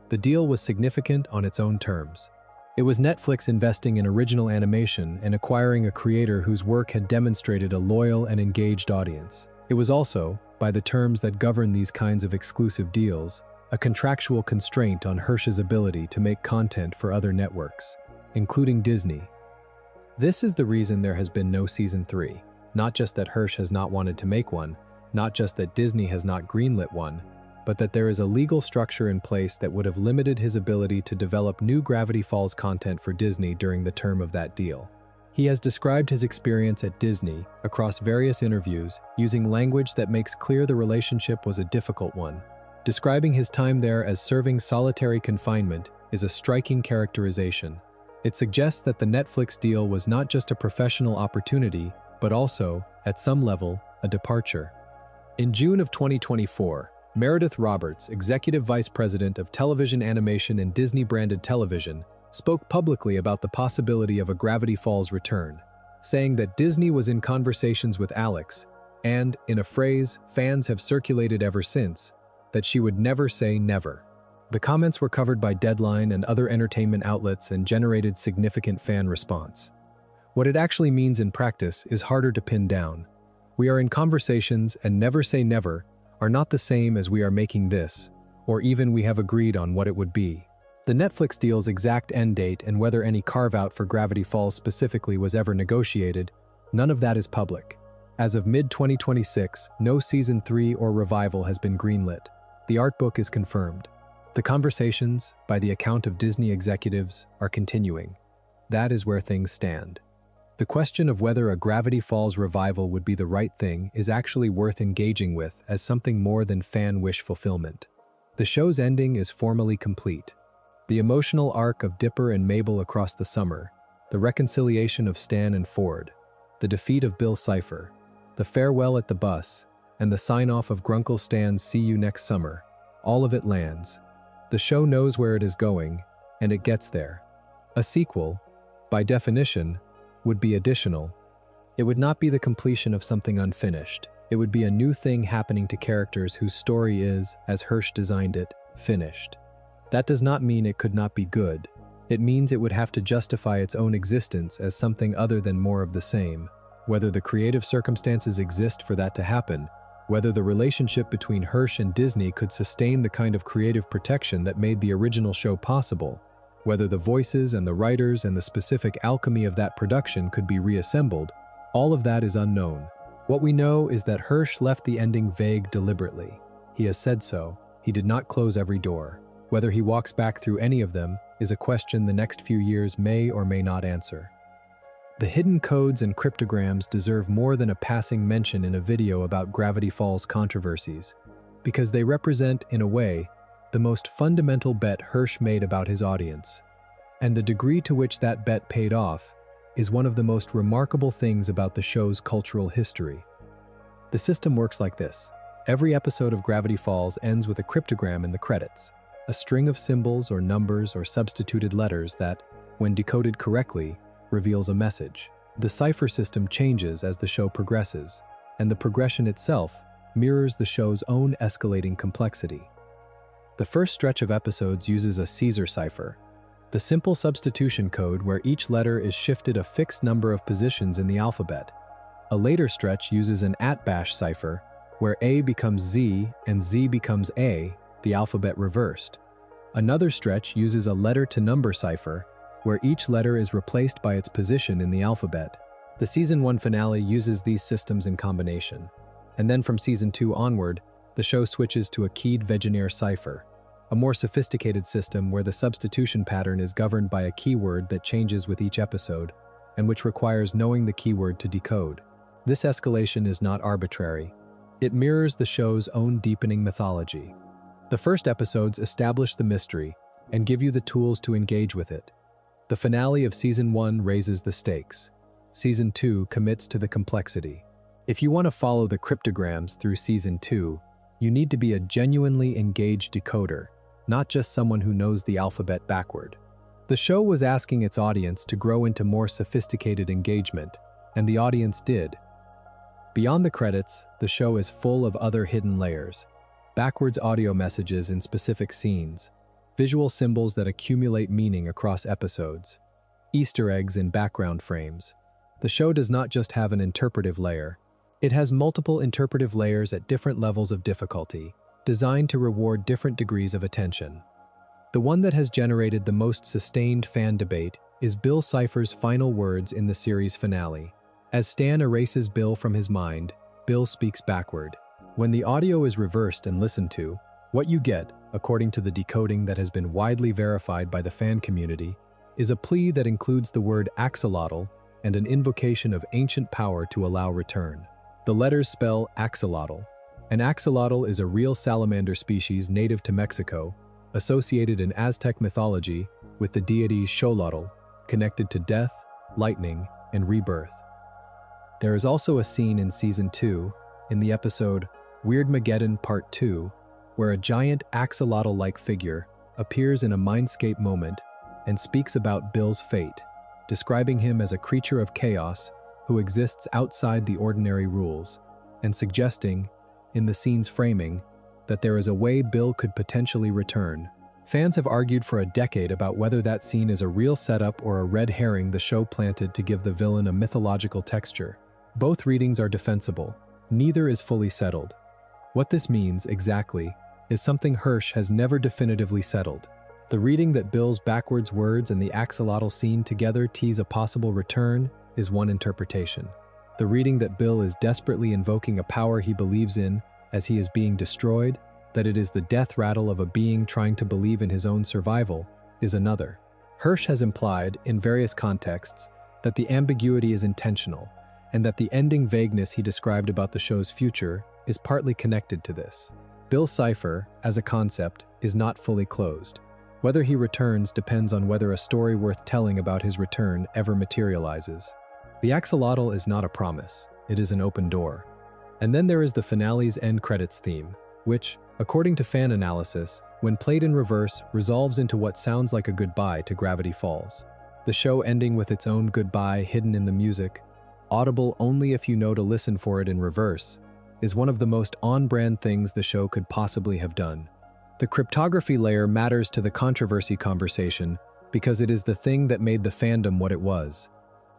Speaker 1: The deal was significant on its own terms. It was Netflix investing in original animation and acquiring a creator whose work had demonstrated a loyal and engaged audience. It was also, by the terms that govern these kinds of exclusive deals, a contractual constraint on Hirsch's ability to make content for other networks, including Disney. This is the reason there has been no Season 3. Not just that Hirsch has not wanted to make one, not just that Disney has not greenlit one, but that there is a legal structure in place that would have limited his ability to develop new Gravity Falls content for Disney during the term of that deal. He has described his experience at Disney across various interviews using language that makes clear the relationship was a difficult one. Describing his time there as serving solitary confinement is a striking characterization. It suggests that the Netflix deal was not just a professional opportunity, but also, at some level, a departure. In June of 2024, Meredith Roberts, Executive Vice President of Television Animation and Disney-branded television, spoke publicly about the possibility of a Gravity Falls return, saying that Disney was in conversations with Alex, and, in a phrase fans have circulated ever since, that she would never say never. The comments were covered by Deadline and other entertainment outlets and generated significant fan response. What it actually means in practice is harder to pin down. We are in conversations and never say never are not the same as we are making this, or even we have agreed on what it would be. The Netflix deal's exact end date and whether any carve-out for Gravity Falls specifically was ever negotiated, none of that is public. As of mid-2026, no Season 3 or revival has been greenlit. The Artbook is confirmed. The conversations, by the account of Disney executives, are continuing. That is where things stand. The question of whether a Gravity Falls revival would be the right thing is actually worth engaging with as something more than fan wish fulfillment. The show's ending is formally complete. The emotional arc of Dipper and Mabel across the summer, the reconciliation of Stan and Ford, the defeat of Bill Cipher, the farewell at the bus, and the sign-off of Grunkle Stan's "See you next summer," all of it lands. The show knows where it is going, and it gets there. A sequel, by definition, would be additional. It would not be the completion of something unfinished. It would be a new thing happening to characters whose story is, as Hirsch designed it, finished. That does not mean it could not be good. It means it would have to justify its own existence as something other than more of the same. Whether the creative circumstances exist for that to happen, whether the relationship between Hirsch and Disney could sustain the kind of creative protection that made the original show possible, whether the voices and the writers and the specific alchemy of that production could be reassembled, all of that is unknown. What we know is that Hirsch left the ending vague deliberately. He has said so. He did not close every door. Whether he walks back through any of them is a question the next few years may or may not answer. The hidden codes and cryptograms deserve more than a passing mention in a video about Gravity Falls controversies, because they represent, in a way, the most fundamental bet Hirsch made about his audience. And the degree to which that bet paid off is one of the most remarkable things about the show's cultural history. The system works like this. Every episode of Gravity Falls ends with a cryptogram in the credits, a string of symbols or numbers or substituted letters that, when decoded correctly, reveals a message. The Cipher system changes as the show progresses, and the progression itself mirrors the show's own escalating complexity. The first stretch of episodes uses a Caesar cipher. the simple substitution code where each letter is shifted a fixed number of positions in the alphabet. A later stretch uses an @bash cipher, where A becomes Z and Z becomes A, the alphabet reversed. Another stretch uses a letter-to-number cipher, where each letter is replaced by its position in the alphabet. The Season 1 finale uses these systems in combination. And then from Season 2 onward, the show switches to a keyed Wegener cipher, a more sophisticated system where the substitution pattern is governed by a keyword that changes with each episode, and which requires knowing the keyword to decode. This escalation is not arbitrary. It mirrors the show's own deepening mythology. The first episodes establish the mystery and give you the tools to engage with it. The finale of Season 1 raises the stakes. Season 2 commits to the complexity. If you want to follow the cryptograms through Season 2, you need to be a genuinely engaged decoder, not just someone who knows the alphabet backward. The show was asking its audience to grow into more sophisticated engagement, and the audience did. Beyond the credits, the show is full of other hidden layers. Backwards audio messages in specific scenes, visual symbols that accumulate meaning across episodes, Easter eggs in background frames. The show does not just have an interpretive layer. It has multiple interpretive layers at different levels of difficulty, designed to reward different degrees of attention. The one that has generated the most sustained fan debate is Bill Cipher's final words in the series finale. As Stan erases Bill from his mind, Bill speaks backward. When the audio is reversed and listened to, what you get, according to the decoding that has been widely verified by the fan community, is a plea that includes the word axolotl and an invocation of ancient power to allow return. The letters spell axolotl. An axolotl is a real salamander species native to Mexico, associated in Aztec mythology with the deity Xolotl, connected to death, lightning, and rebirth. There is also a scene in Season 2, in the episode Weirdmageddon Part 2, where a giant axolotl-like figure appears in a mindscape moment and speaks about Bill's fate, describing him as a creature of chaos who exists outside the ordinary rules, and suggesting, in the scene's framing, that there is a way Bill could potentially return. Fans have argued for a decade about whether that scene is a real setup or a red herring the show planted to give the villain a mythological texture. Both readings are defensible. Neither is fully settled. What this means, exactly, is something Hirsch has never definitively settled. The reading that Bill's backwards words and the axolotl scene together tease a possible return is one interpretation. The reading that Bill is desperately invoking a power he believes in as he is being destroyed, that it is the death rattle of a being trying to believe in his own survival, is another. Hirsch has implied, in various contexts, that the ambiguity is intentional, and that the ending vagueness he described about the show's future is partly connected to this. Bill's cipher, as a concept, is not fully closed. Whether he returns depends on whether a story worth telling about his return ever materializes. The axolotl is not a promise, it is an open door. And then there is the finale's end credits theme, which, according to fan analysis, when played in reverse, resolves into what sounds like a goodbye to Gravity Falls. The show ending with its own goodbye hidden in the music, audible only if you know to listen for it in reverse, is one of the most on-brand things the show could possibly have done. The cryptography layer matters to the controversy conversation because it is the thing that made the fandom what it was.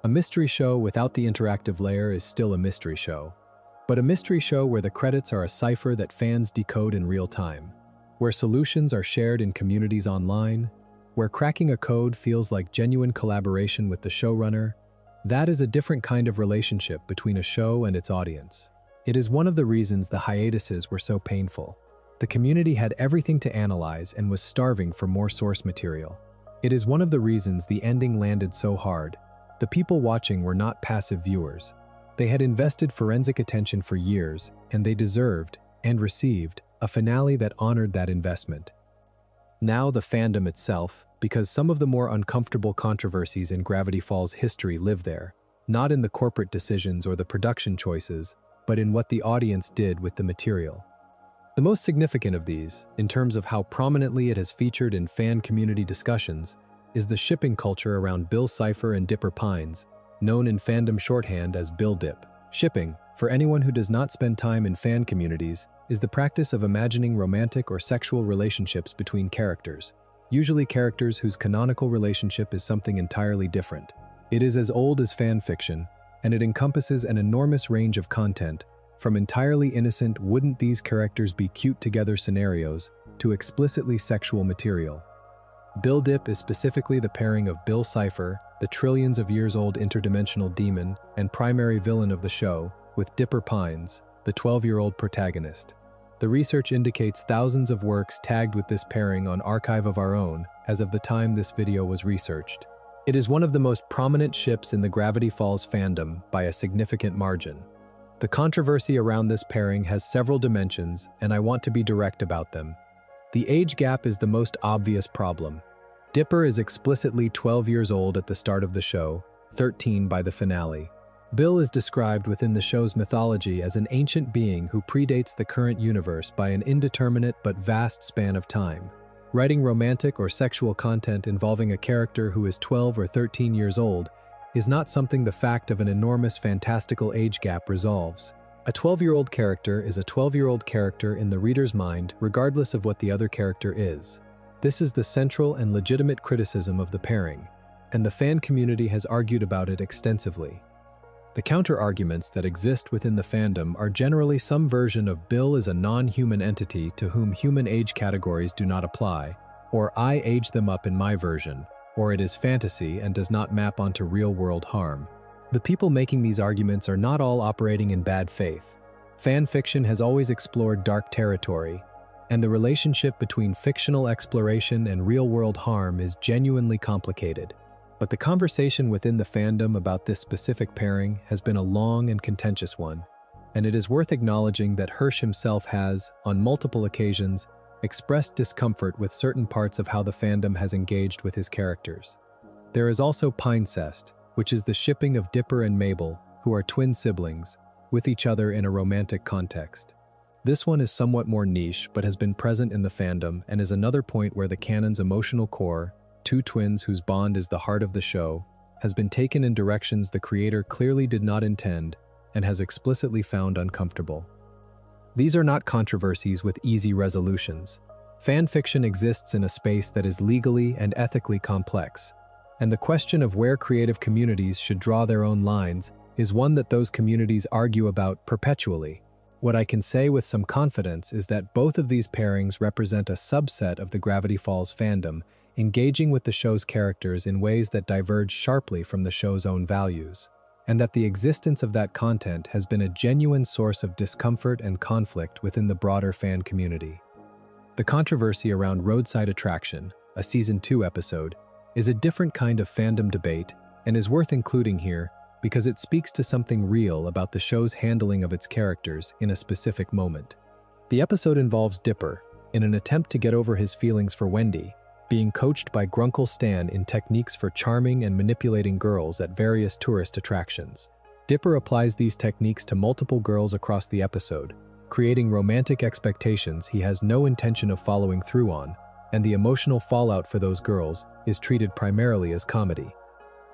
Speaker 1: A mystery show without the interactive layer is still a mystery show. But a mystery show where the credits are a cipher that fans decode in real time, where solutions are shared in communities online, where cracking a code feels like genuine collaboration with the showrunner, that is a different kind of relationship between a show and its audience. It is one of the reasons the hiatuses were so painful. The community had everything to analyze and was starving for more source material. It is one of the reasons the ending landed so hard. The people watching were not passive viewers. They had invested forensic attention for years, and they deserved, and received, a finale that honored that investment. Now the fandom itself, because some of the more uncomfortable controversies in Gravity Falls history live there, not in the corporate decisions or the production choices, but in what the audience did with the material. The most significant of these, in terms of how prominently it has featured in fan community discussions, is the shipping culture around Bill Cipher and Dipper Pines, known in fandom shorthand as Bill Dip. Shipping, for anyone who does not spend time in fan communities, is the practice of imagining romantic or sexual relationships between characters. usually characters whose canonical relationship is something entirely different. It is as old as fan fiction, and it encompasses an enormous range of content, from entirely innocent "wouldn't these characters be cute together" scenarios to explicitly sexual material. Bill Dip is specifically the pairing of Bill Cipher, the trillions of years old interdimensional demon and primary villain of the show, with Dipper Pines, the 12-year-old protagonist. The research indicates thousands of works tagged with this pairing on Archive of Our Own as of the time this video was researched. It is one of the most prominent ships in the Gravity Falls fandom by a significant margin. The controversy around this pairing has several dimensions, and I want to be direct about them. The age gap is the most obvious problem. Dipper is explicitly 12 years old at the start of the show, 13 by the finale. Bill is described within the show's mythology as an ancient being who predates the current universe by an indeterminate but vast span of time. Writing romantic or sexual content involving a character who is 12 or 13 years old is not something the fact of an enormous fantastical age gap resolves. A 12-year-old character is a 12-year-old character in the reader's mind regardless of what the other character is. This is the central and legitimate criticism of the pairing, and the fan community has argued about it extensively. The counter-arguments that exist within the fandom are generally some version of Bill is a non-human entity to whom human age categories do not apply, or I age them up in my version, or it is fantasy and does not map onto real-world harm. The people making these arguments are not all operating in bad faith. Fan fiction has always explored dark territory, and the relationship between fictional exploration and real-world harm is genuinely complicated. But the conversation within the fandom about this specific pairing has been a long and contentious one, and it is worth acknowledging that Hirsch himself has, on multiple occasions, expressed discomfort with certain parts of how the fandom has engaged with his characters. There is also Pinecest, which is the shipping of Dipper and Mabel, who are twin siblings, with each other in a romantic context. This one is somewhat more niche, but has been present in the fandom and is another point where the canon's emotional core, two twins whose bond is the heart of the show, has been taken in directions the creator clearly did not intend and has explicitly found uncomfortable. These are not controversies with easy resolutions. Fan fiction exists in a space that is legally and ethically complex, and the question of where creative communities should draw their own lines is one that those communities argue about perpetually. What I can say with some confidence is that both of these pairings represent a subset of the Gravity Falls fandom, engaging with the show's characters in ways that diverge sharply from the show's own values, and that the existence of that content has been a genuine source of discomfort and conflict within the broader fan community. The controversy around Roadside Attraction, a Season 2 episode, is a different kind of fandom debate and is worth including here because it speaks to something real about the show's handling of its characters in a specific moment. The episode involves Dipper, in an attempt to get over his feelings for Wendy, being coached by Grunkle Stan in techniques for charming and manipulating girls at various tourist attractions. Dipper applies these techniques to multiple girls across the episode, creating romantic expectations he has no intention of following through on, and the emotional fallout for those girls is treated primarily as comedy.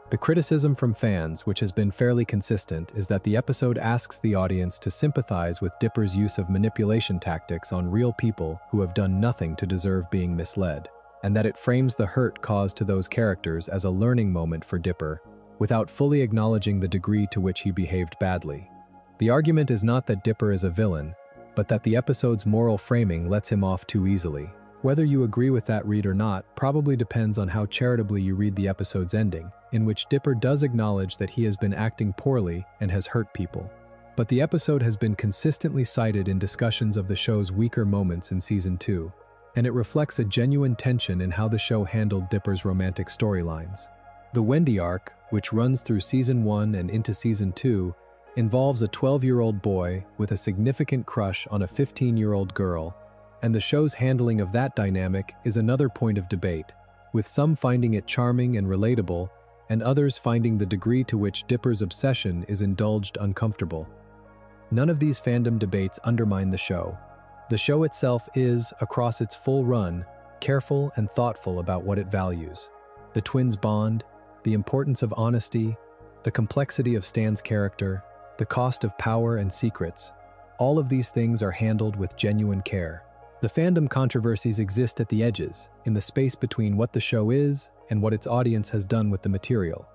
Speaker 1: The criticism from fans, which has been fairly consistent, is that the episode asks the audience to sympathize with Dipper's use of manipulation tactics on real people who have done nothing to deserve being misled, and that it frames the hurt caused to those characters as a learning moment for Dipper, without fully acknowledging the degree to which he behaved badly. The argument is not that Dipper is a villain, but that the episode's moral framing lets him off too easily. Whether you agree with that read or not probably depends on how charitably you read the episode's ending, in which Dipper does acknowledge that he has been acting poorly and has hurt people. But the episode has been consistently cited in discussions of the show's weaker moments in Season 2, and it reflects a genuine tension in how the show handled Dipper's romantic storylines. The Wendy arc, which runs through Season 1 and into Season 2, involves a 12-year-old boy with a significant crush on a 15-year-old girl, and the show's handling of that dynamic is another point of debate, with some finding it charming and relatable, and others finding the degree to which Dipper's obsession is indulged uncomfortable. None of these fandom debates undermine the show. The show itself is, across its full run, careful and thoughtful about what it values. The twins' bond, the importance of honesty, the complexity of Stan's character, the cost of power and secrets, all of these things are handled with genuine care. The fandom controversies exist at the edges, in the space between what the show is and what its audience has done with the material.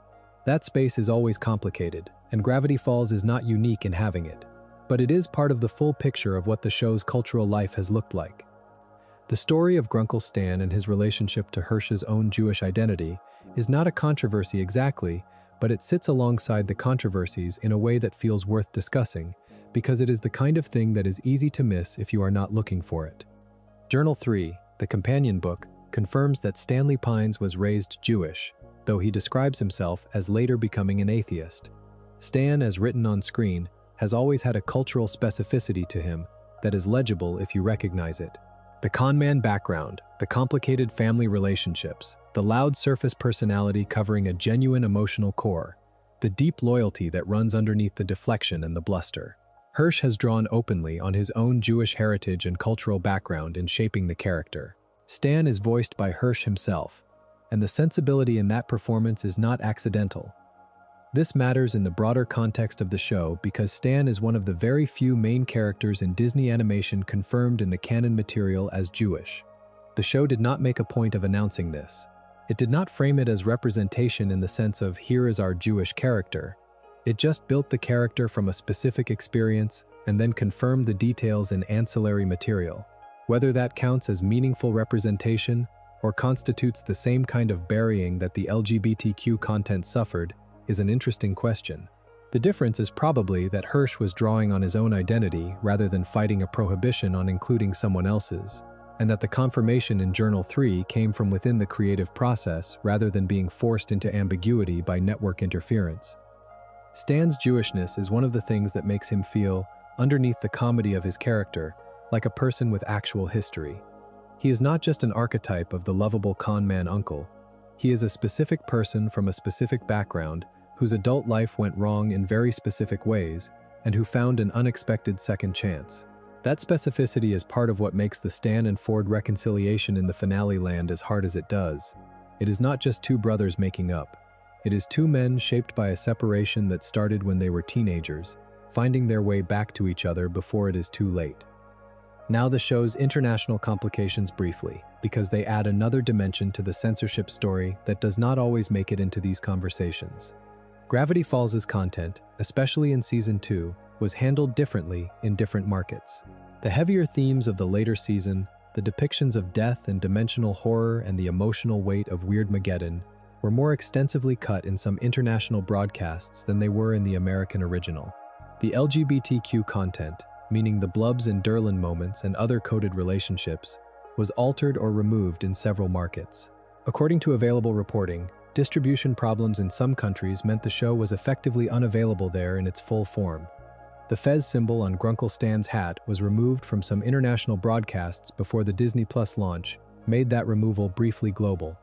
Speaker 1: That space is always complicated, and Gravity Falls is not unique in having it. But it is part of the full picture of what the show's cultural life has looked like. The story of Grunkle Stan and his relationship to Hirsch's own Jewish identity is not a controversy exactly, but it sits alongside the controversies in a way that feels worth discussing, because it is the kind of thing that is easy to miss if you are not looking for it. Journal 3, the companion book, confirms that Stanley Pines was raised Jewish, though he describes himself as later becoming an atheist. Stan, as written on screen, has always had a cultural specificity to him that is legible if you recognize it. The conman background, the complicated family relationships, the loud surface personality covering a genuine emotional core, the deep loyalty that runs underneath the deflection and the bluster. Hirsch has drawn openly on his own Jewish heritage and cultural background in shaping the character. Stan is voiced by Hirsch himself, and the sensibility in that performance is not accidental. This matters in the broader context of the show because Stan is one of the very few main characters in Disney animation confirmed in the canon material as Jewish. The show did not make a point of announcing this. It did not frame it as representation in the sense of here is our Jewish character. It just built the character from a specific experience and then confirmed the details in ancillary material. Whether that counts as meaningful representation or constitutes the same kind of burying that the LGBTQ content suffered is an interesting question. The difference is probably that Hirsch was drawing on his own identity rather than fighting a prohibition on including someone else's, and that the confirmation in Journal 3 came from within the creative process rather than being forced into ambiguity by network interference. Stan's Jewishness is one of the things that makes him feel, underneath the comedy of his character, like a person with actual history. He is not just an archetype of the lovable con-man uncle. He is a specific person from a specific background whose adult life went wrong in very specific ways and who found an unexpected second chance. That specificity is part of what makes the Stan and Ford reconciliation in the finale land as hard as it does. It is not just two brothers making up. It is two men shaped by a separation that started when they were teenagers, finding their way back to each other before it is too late. Now the show's international complications briefly, because they add another dimension to the censorship story that does not always make it into these conversations. Gravity Falls' content, especially in Season 2, was handled differently in different markets. The heavier themes of the later season, the depictions of death and dimensional horror and the emotional weight of Weirdmageddon, were more extensively cut in some international broadcasts than they were in the American original. The LGBTQ content, meaning the Blubs and Durland moments and other coded relationships, was altered or removed in several markets. According to available reporting, distribution problems in some countries meant the show was effectively unavailable there in its full form. The Fez symbol on Grunkle Stan's hat was removed from some international broadcasts before the Disney Plus launch made that removal briefly global.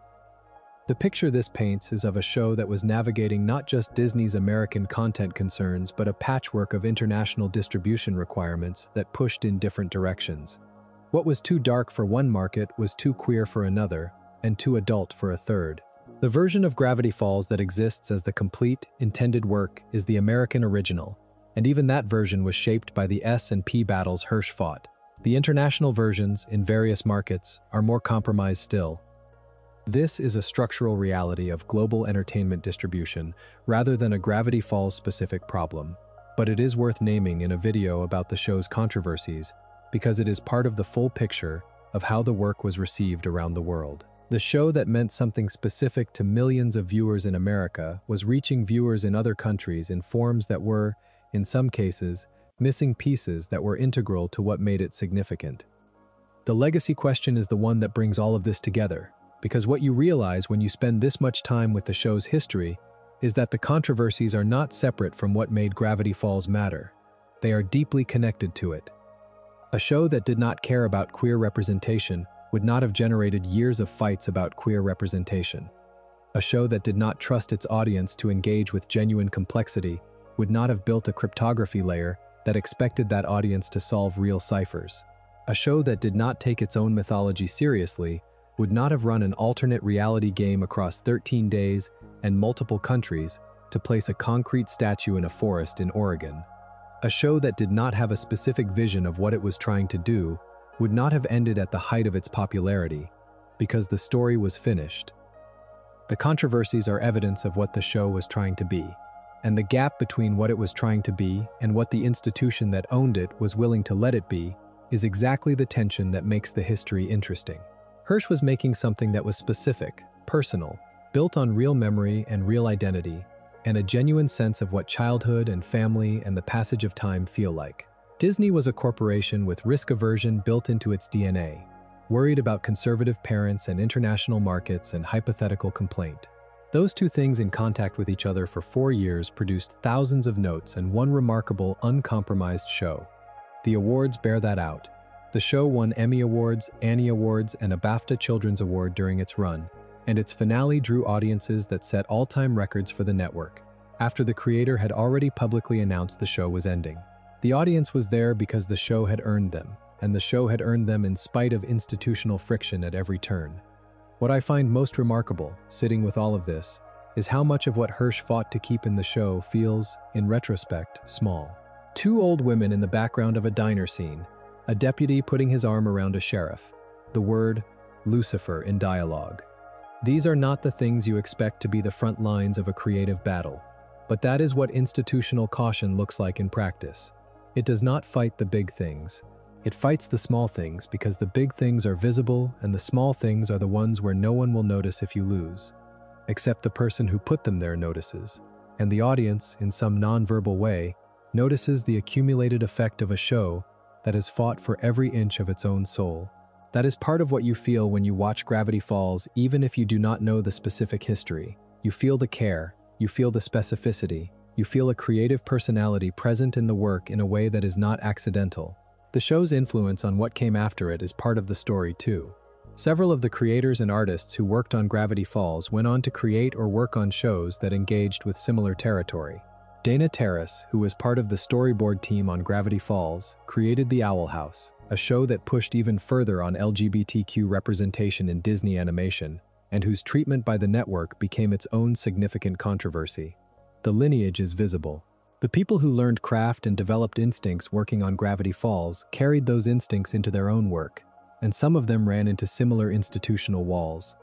Speaker 1: The picture this paints is of a show that was navigating not just Disney's American content concerns but a patchwork of international distribution requirements that pushed in different directions. What was too dark for one market was too queer for another, and too adult for a third. The version of Gravity Falls that exists as the complete, intended work is the American original, and even that version was shaped by the S and P battles Hirsch fought. The international versions, in various markets, are more compromised still. This is a structural reality of global entertainment distribution rather than a Gravity Falls-specific problem, but it is worth naming in a video about the show's controversies because it is part of the full picture of how the work was received around the world. The show that meant something specific to millions of viewers in America was reaching viewers in other countries in forms that were, in some cases, missing pieces that were integral to what made it significant. The legacy question is the one that brings all of this together, because what you realize when you spend this much time with the show's history is that the controversies are not separate from what made Gravity Falls matter. They are deeply connected to it. A show that did not care about queer representation would not have generated years of fights about queer representation. A show that did not trust its audience to engage with genuine complexity would not have built a cryptography layer that expected that audience to solve real ciphers. A show that did not take its own mythology seriously would not have run an alternate reality game across 13 days and multiple countries to place a concrete statue in a forest in Oregon. A show that did not have a specific vision of what it was trying to do would not have ended at the height of its popularity, because the story was finished. The controversies are evidence of what the show was trying to be, and the gap between what it was trying to be and what the institution that owned it was willing to let it be is exactly the tension that makes the history interesting. Hirsch was making something that was specific, personal, built on real memory and real identity, and a genuine sense of what childhood and family and the passage of time feel like. Disney was a corporation with risk aversion built into its DNA, worried about conservative parents and international markets and hypothetical complaint. Those two things in contact with each other for 4 years produced thousands of notes and one remarkable, uncompromised show. The awards bear that out. The show won Emmy Awards, Annie Awards, and a BAFTA Children's Award during its run, and its finale drew audiences that set all-time records for the network, after the creator had already publicly announced the show was ending. The audience was there because the show had earned them, and the show had earned them in spite of institutional friction at every turn. What I find most remarkable, sitting with all of this, is how much of what Hirsch fought to keep in the show feels, in retrospect, small. 2 old women in the background of a diner scene, a deputy putting his arm around a sheriff, the word Lucifer in dialogue. These are not the things you expect to be the front lines of a creative battle, but that is what institutional caution looks like in practice. It does not fight the big things. It fights the small things because the big things are visible and the small things are the ones where no one will notice if you lose. Except the person who put them there notices, and the audience, in some non-verbal way, notices the accumulated effect of a show that has fought for every inch of its own soul. That is part of what you feel when you watch Gravity Falls, even if you do not know the specific history. You feel the care, you feel the specificity, you feel a creative personality present in the work in a way that is not accidental. The show's influence on what came after it is part of the story too. Several of the creators and artists who worked on Gravity Falls went on to create or work on shows that engaged with similar territory. Dana Terrace, who was part of the storyboard team on Gravity Falls, created The Owl House, a show that pushed even further on LGBTQ representation in Disney animation, and whose treatment by the network became its own significant controversy. The lineage is visible. The people who learned craft and developed instincts working on Gravity Falls carried those instincts into their own work, and some of them ran into similar institutional walls.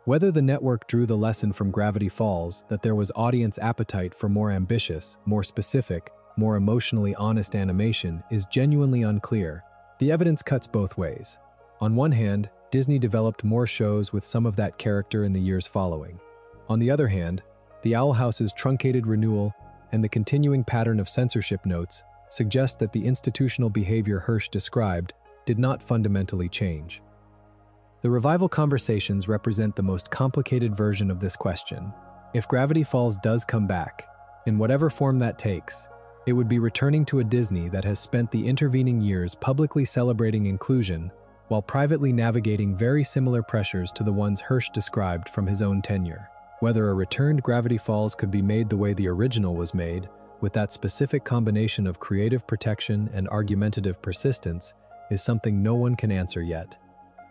Speaker 1: Whether the network drew the lesson from Gravity Falls that there was audience appetite for more ambitious, more specific, more emotionally honest animation is genuinely unclear. The evidence cuts both ways. On one hand, Disney developed more shows with some of that character in the years following. On the other hand, The Owl House's truncated renewal and the continuing pattern of censorship notes suggest that the institutional behavior Hirsch described did not fundamentally change. The revival conversations represent the most complicated version of this question. If Gravity Falls does come back, in whatever form that takes, it would be returning to a Disney that has spent the intervening years publicly celebrating inclusion while privately navigating very similar pressures to the ones Hirsch described from his own tenure. Whether a returned Gravity Falls could be made the way the original was made, with that specific combination of creative protection and argumentative persistence, is something no one can answer yet.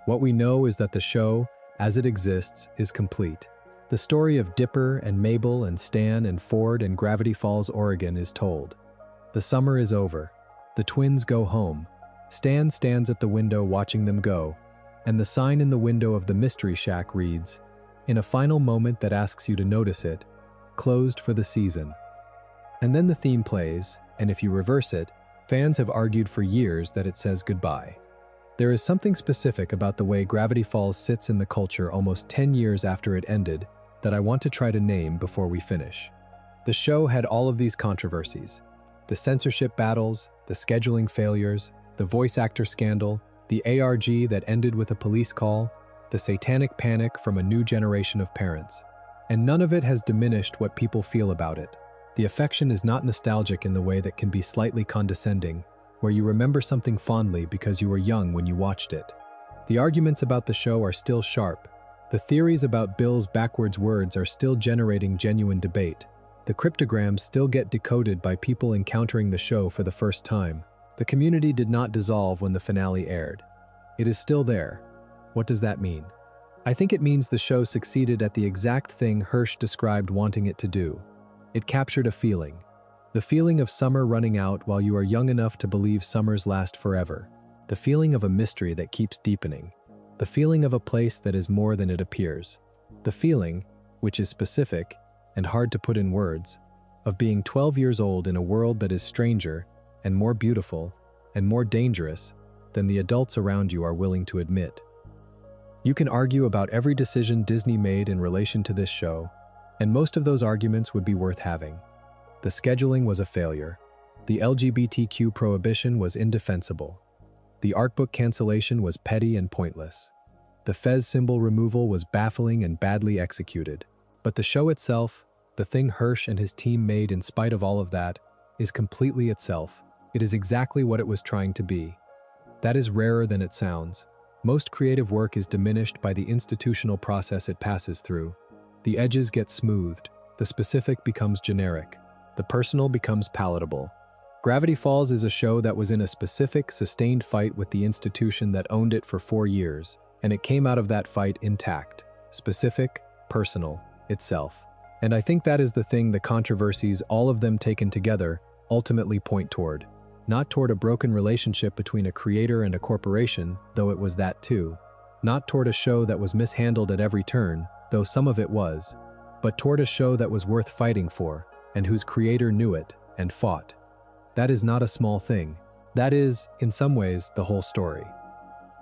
Speaker 1: What we know is that the show, as it exists, is complete. The story of Dipper and Mabel and Stan and Ford and Gravity Falls, Oregon is told. The summer is over. The twins go home. Stan stands at the window watching them go, and the sign in the window of the Mystery Shack reads, in a final moment that asks you to notice it, closed for the season. And then the theme plays, and if you reverse it, fans have argued for years that it says goodbye. There is something specific about the way Gravity Falls sits in the culture almost 10 years after it ended that I want to try to name before we finish. The show had all of these controversies. The censorship battles, the scheduling failures, the voice actor scandal, the ARG that ended with a police call, the satanic panic from a new generation of parents. And none of it has diminished what people feel about it. The affection is not nostalgic in the way that can be slightly condescending, where you remember something fondly because you were young when you watched it. The arguments about the show are still sharp. The theories about Bill's backwards words are still generating genuine debate. The cryptograms still get decoded by people encountering the show for the first time. The community did not dissolve when the finale aired. It is still there. What does that mean? I think it means the show succeeded at the exact thing Hirsch described wanting it to do. It captured a feeling. The feeling of summer running out while you are young enough to believe summers last forever. the feeling of a mystery that keeps deepening, the feeling of a place that is more than it appears, the feeling, which is specific and hard to put in words, of being 12 years old in a world that is stranger and more beautiful and more dangerous than the adults around you are willing to admit. You can argue about every decision Disney made in relation to this show, and most of those arguments would be worth having. The scheduling was a failure. The LGBTQ prohibition was indefensible. The Artbook cancellation was petty and pointless. The Fez symbol removal was baffling and badly executed. But the show itself, the thing Hirsch and his team made in spite of all of that, is completely itself. It is exactly what it was trying to be. That is rarer than it sounds. Most creative work is diminished by the institutional process it passes through. The edges get smoothed, the specific becomes generic, the personal becomes palatable. Gravity Falls is a show that was in a specific, sustained fight with the institution that owned it for 4 years, and it came out of that fight intact, specific, personal, itself. And I think that is the thing the controversies, all of them taken together, ultimately point toward. Not toward a broken relationship between a creator and a corporation, though it was that too. Not toward a show that was mishandled at every turn, though some of it was. But toward a show that was worth fighting for, and whose creator knew it, and fought. That is not a small thing. That is, in some ways, the whole story.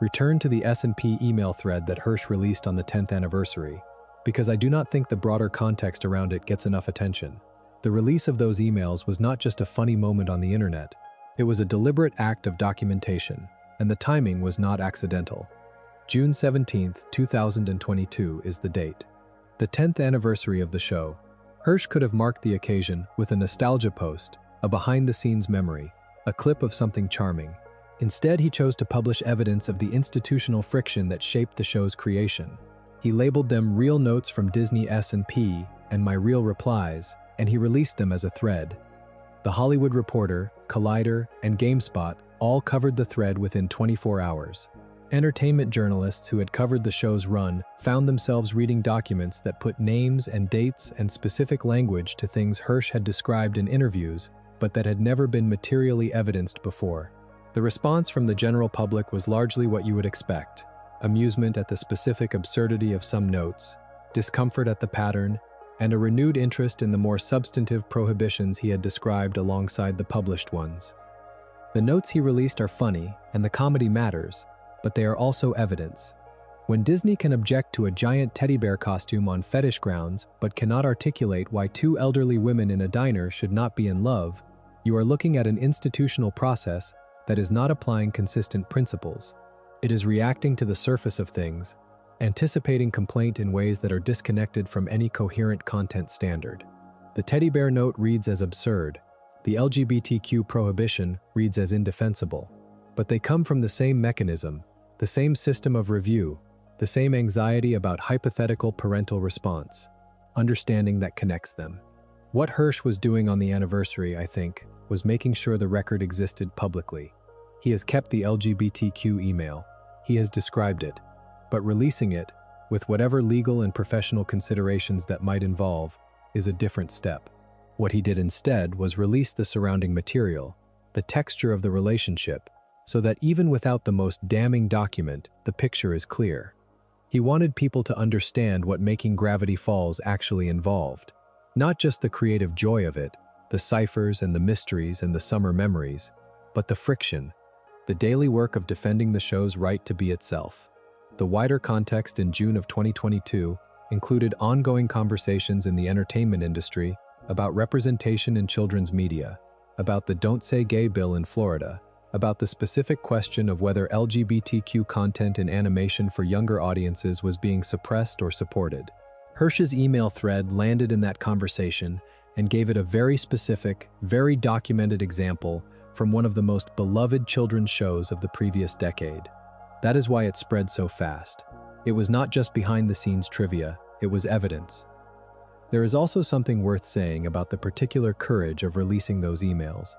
Speaker 1: Return to the S&P email thread that Hirsch released on the 10th anniversary, because I do not think the broader context around it gets enough attention. The release of those emails was not just a funny moment on the internet. It was a deliberate act of documentation, and the timing was not accidental. June 17, 2022 is the date. The 10th anniversary of the show. Hirsch could have marked the occasion with a nostalgia post, a behind-the-scenes memory, a clip of something charming. Instead, he chose to publish evidence of the institutional friction that shaped the show's creation. He labeled them Real Notes from Disney S&P and My Real Replies, and he released them as a thread. The Hollywood Reporter, Collider, and GameSpot all covered the thread within 24 hours. Entertainment journalists who had covered the show's run found themselves reading documents that put names and dates and specific language to things Hirsch had described in interviews, but that had never been materially evidenced before. The response from the general public was largely what you would expect: amusement at the specific absurdity of some notes, discomfort at the pattern, and a renewed interest in the more substantive prohibitions he had described alongside the published ones. The notes he released are funny, and the comedy matters, but they are also evidence. When Disney can object to a giant teddy bear costume on fetish grounds but cannot articulate why 2 elderly women in a diner should not be in love, you are looking at an institutional process that is not applying consistent principles. It is reacting to the surface of things, anticipating complaint in ways that are disconnected from any coherent content standard. The teddy bear note reads as absurd. The LGBTQ prohibition reads as indefensible. But they come from the same mechanism, the same system of review, the same anxiety about hypothetical parental response, understanding that connects them. What Hirsch was doing on the anniversary, I think, was making sure the record existed publicly. He has kept the LGBTQ email. He has described it. But releasing it, with whatever legal and professional considerations that might involve, is a different step. What he did instead was release the surrounding material, the texture of the relationship, so that even without the most damning document, the picture is clear. He wanted people to understand what making Gravity Falls actually involved. Not just the creative joy of it, the ciphers and the mysteries and the summer memories, but the friction, the daily work of defending the show's right to be itself. The wider context in June of 2022 included ongoing conversations in the entertainment industry about representation in children's media, about the Don't Say Gay bill in Florida, about the specific question of whether LGBTQ content in animation for younger audiences was being suppressed or supported. Hirsch's email thread landed in that conversation and gave it a very specific, very documented example from one of the most beloved children's shows of the previous decade. That is why it spread so fast. It was not just behind-the-scenes trivia, it was evidence. There is also something worth saying about the particular courage of releasing those emails,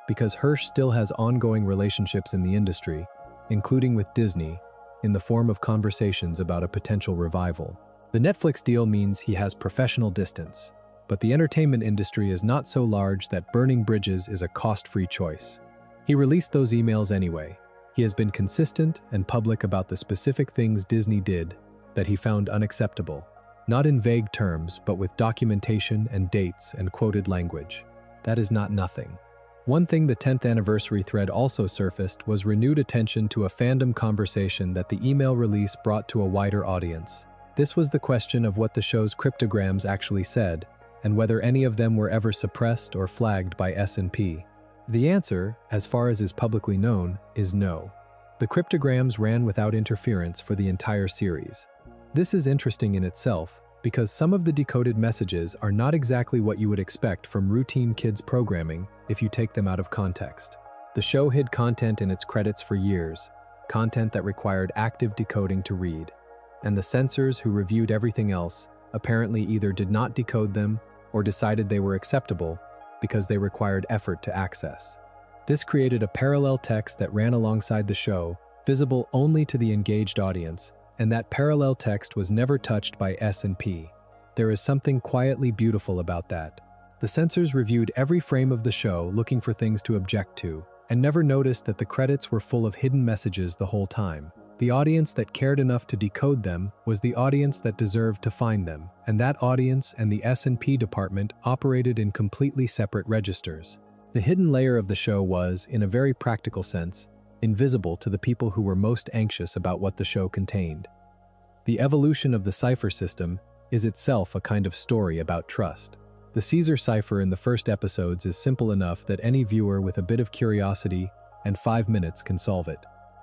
Speaker 1: because Hirsch still has ongoing relationships in the industry, including with Disney, in the form of conversations about a potential revival. The Netflix deal means he has professional distance, but the entertainment industry is not so large that burning bridges is a cost-free choice. He released those emails anyway, He has been consistent and public about the specific things Disney did that he found unacceptable, not in vague terms, but with documentation and dates and quoted language. That is not nothing. One thing the 10th anniversary thread also surfaced was renewed attention to a fandom conversation that the email release brought to a wider audience. This was the question of what the show's cryptograms actually said, and whether any of them were ever suppressed or flagged by S&P. The answer, as far as is publicly known, is no. The cryptograms ran without interference for the entire series. This is interesting in itself, because some of the decoded messages are not exactly what you would expect from routine kids programming if you take them out of context. The show hid content in its credits for years, content that required active decoding to read, and the censors who reviewed everything else apparently either did not decode them or decided they were acceptable because they required effort to access. This created a parallel text that ran alongside the show, visible only to the engaged audience, and that parallel text was never touched by S&P. There is something quietly beautiful about that. The censors reviewed every frame of the show looking for things to object to, and never noticed that the credits were full of hidden messages the whole time. The audience that cared enough to decode them was the audience that deserved to find them, and that audience and the S&P department operated in completely separate registers. The hidden layer of the show was, in a very practical sense, invisible to the people who were most anxious about what the show contained. The evolution of the Cipher system is itself a kind of story about trust. The Caesar cipher in the first episodes is simple enough that any viewer with a bit of curiosity and 5 minutes can solve it.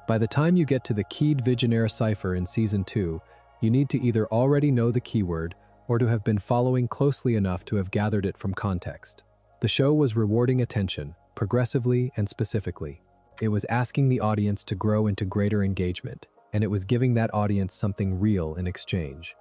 Speaker 1: By the time you get to the keyed Vigenère cipher in Season 2, you need to either already know the keyword or to have been following closely enough to have gathered it from context. The show was rewarding attention, progressively and specifically. It was asking the audience to grow into greater engagement, and it was giving that audience something real in exchange.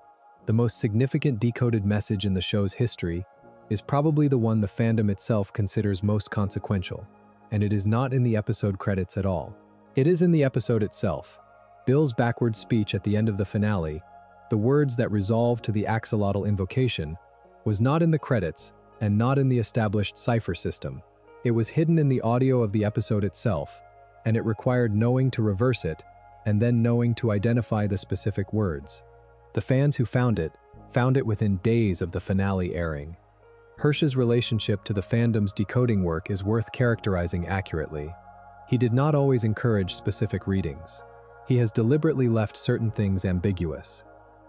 Speaker 1: The most significant decoded message in the show's history is probably the one the fandom itself considers most consequential, and it is not in the episode credits at all. It is in the episode itself. Bill's backward speech at the end of the finale, the words that resolve to the axolotl invocation, was not in the credits and not in the established cipher system. It was hidden in the audio of the episode itself, and it required knowing to reverse it and then knowing to identify the specific words. The fans who found it within days of the finale airing. Hirsch's relationship to the fandom's decoding work is worth characterizing accurately. He did not always encourage specific readings. He has deliberately left certain things ambiguous.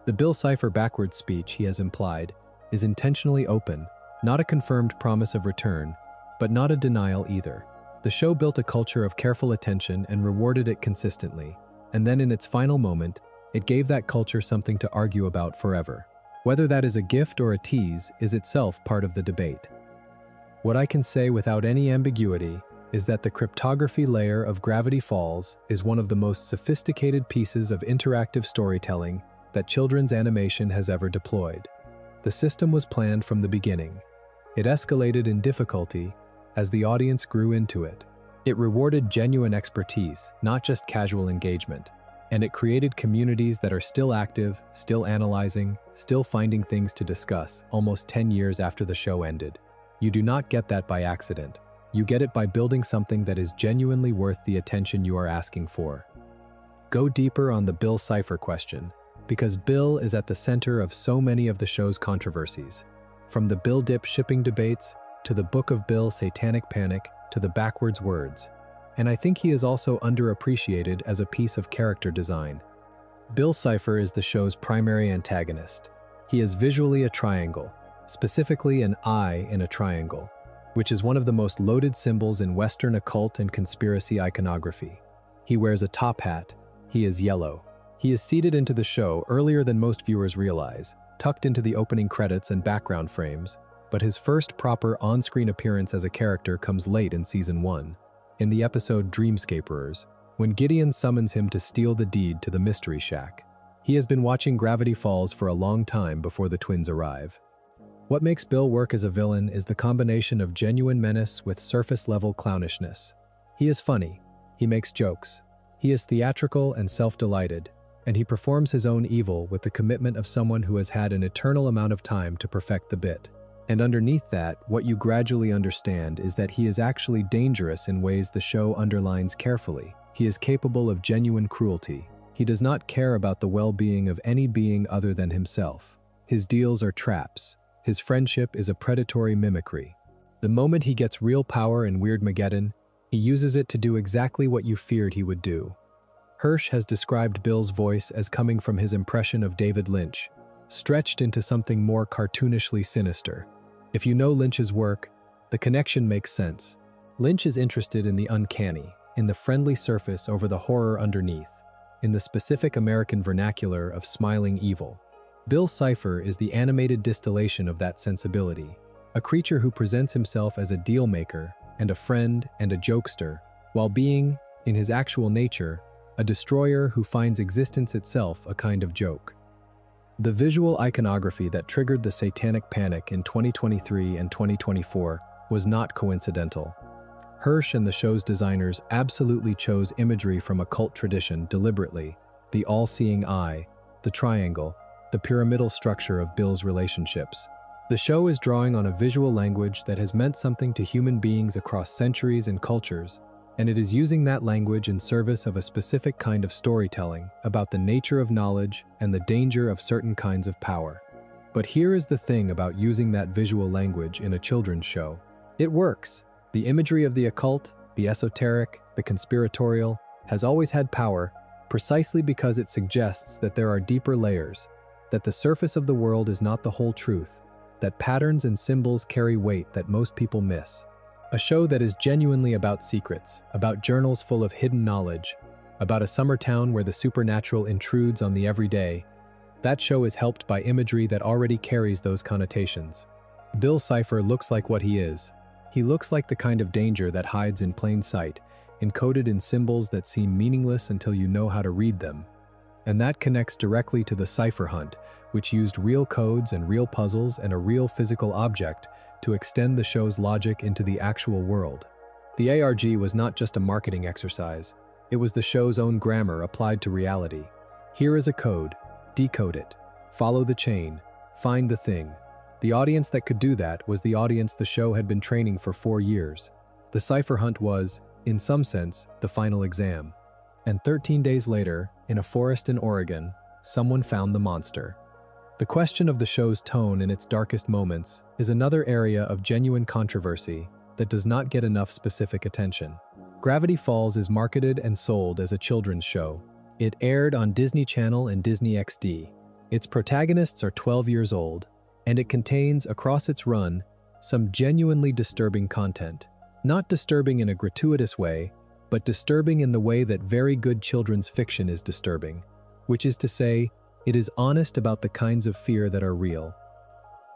Speaker 1: The Bill Cipher backwards speech, he has implied, is intentionally open, not a confirmed promise of return, but not a denial either. The show built a culture of careful attention and rewarded it consistently, and then in its final moment, it gave that culture something to argue about forever. Whether that is a gift or a tease is itself part of the debate. What I can say without any ambiguity is that the cryptography layer of Gravity Falls is one of the most sophisticated pieces of interactive storytelling that children's animation has ever deployed. The system was planned from the beginning. It escalated in difficulty as the audience grew into it. It rewarded genuine expertise, not just casual engagement, and it created communities that are still active, still analyzing, still finding things to discuss almost 10 years after the show ended. You do not get that by accident. You get it by building something that is genuinely worth the attention you are asking for. Go deeper on the Bill Cipher question, because Bill is at the center of so many of the show's controversies. From the Bill Dip shipping debates, to the Book of Bill Satanic Panic, to the backwards words. And I think he is also underappreciated as a piece of character design. Bill Cipher is the show's primary antagonist. He is visually a triangle, specifically an eye in a triangle, which is one of the most loaded symbols in Western occult and conspiracy iconography. He wears a top hat. He is yellow. He is seeded into the show earlier than most viewers realize, tucked into the opening credits and background frames, but his first proper on-screen appearance as a character comes late in Season 1, in the episode Dreamscaperers, when Gideon summons him to steal the deed to the Mystery Shack. He has been watching Gravity Falls for a long time before the twins arrive. What makes Bill work as a villain is the combination of genuine menace with surface-level clownishness. He is funny, he makes jokes, he is theatrical and self-delighted, and he performs his own evil with the commitment of someone who has had an eternal amount of time to perfect the bit. And underneath that, what you gradually understand is that he is actually dangerous in ways the show underlines carefully. He is capable of genuine cruelty. He does not care about the well-being of any being other than himself. His deals are traps. His friendship is a predatory mimicry. The moment he gets real power in Weirdmageddon, he uses it to do exactly what you feared he would do. Hirsch has described Bill's voice as coming from his impression of David Lynch, stretched into something more cartoonishly sinister. If you know Lynch's work, the connection makes sense. Lynch is interested in the uncanny, in the friendly surface over the horror underneath, in the specific American vernacular of smiling evil. Bill Cipher is the animated distillation of that sensibility, a creature who presents himself as a deal-maker and a friend and a jokester, while being, in his actual nature, a destroyer who finds existence itself a kind of joke. The visual iconography that triggered the Satanic Panic in 2023 and 2024 was not coincidental. Hirsch and the show's designers absolutely chose imagery from a cult tradition deliberately: the all-seeing eye, the triangle, the pyramidal structure of Bill's relationships. The show is drawing on a visual language that has meant something to human beings across centuries and cultures, and it is using that language in service of a specific kind of storytelling about the nature of knowledge and the danger of certain kinds of power. But here is the thing about using that visual language in a children's show. It works. The imagery of the occult, the esoteric, the conspiratorial, has always had power precisely because it suggests that there are deeper layers, that the surface of the world is not the whole truth, that patterns and symbols carry weight that most people miss. A show that is genuinely about secrets, about journals full of hidden knowledge, about a summer town where the supernatural intrudes on the everyday. That show is helped by imagery that already carries those connotations. Bill Cipher looks like what he is. He looks like the kind of danger that hides in plain sight, encoded in symbols that seem meaningless until you know how to read them. And that connects directly to the Cipher hunt, which used real codes and real puzzles and a real physical object to extend the show's logic into the actual world. The ARG was not just a marketing exercise, it was the show's own grammar applied to reality. Here is a code, decode it, follow the chain, find the thing. The audience that could do that was the audience the show had been training for 4 years. The Cipher hunt was, in some sense, the final exam. And 13 days later, in a forest in Oregon, someone found the monster. The question of the show's tone in its darkest moments is another area of genuine controversy that does not get enough specific attention. Gravity Falls is marketed and sold as a children's show. It aired on Disney Channel and Disney XD. Its protagonists are 12 years old, and it contains, across its run, some genuinely disturbing content. Not disturbing in a gratuitous way, but disturbing in the way that very good children's fiction is disturbing, which is to say, it is honest about the kinds of fear that are real.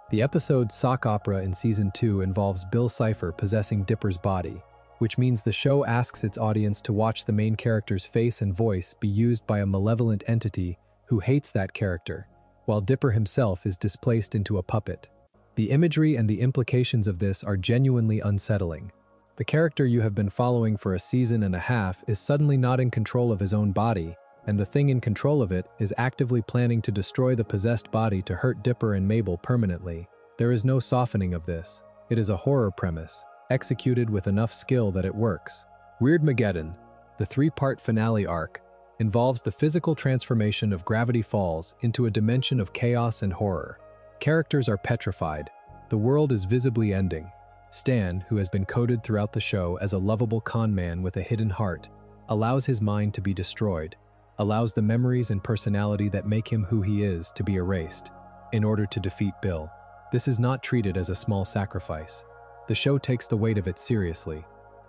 Speaker 1: The episode Sock Opera in Season 2 involves Bill Cipher possessing Dipper's body, which means the show asks its audience to watch the main character's face and voice be used by a malevolent entity who hates that character, while Dipper himself is displaced into a puppet. The imagery and the implications of this are genuinely unsettling. The character you have been following for a season and a half is suddenly not in control of his own body, and the thing in control of it is actively planning to destroy the possessed body to hurt Dipper and Mabel permanently. There is no softening of this. It is a horror premise, executed with enough skill that it works. Weirdmageddon, the 3-part finale arc, involves the physical transformation of Gravity Falls into a dimension of chaos and horror. Characters are petrified. The world is visibly ending. Stan, who has been coded throughout the show as a lovable con man with a hidden heart, allows his mind to be destroyed, allows the memories and personality that make him who he is to be erased, in order to defeat Bill. This is not treated as a small sacrifice. The show takes the weight of it seriously.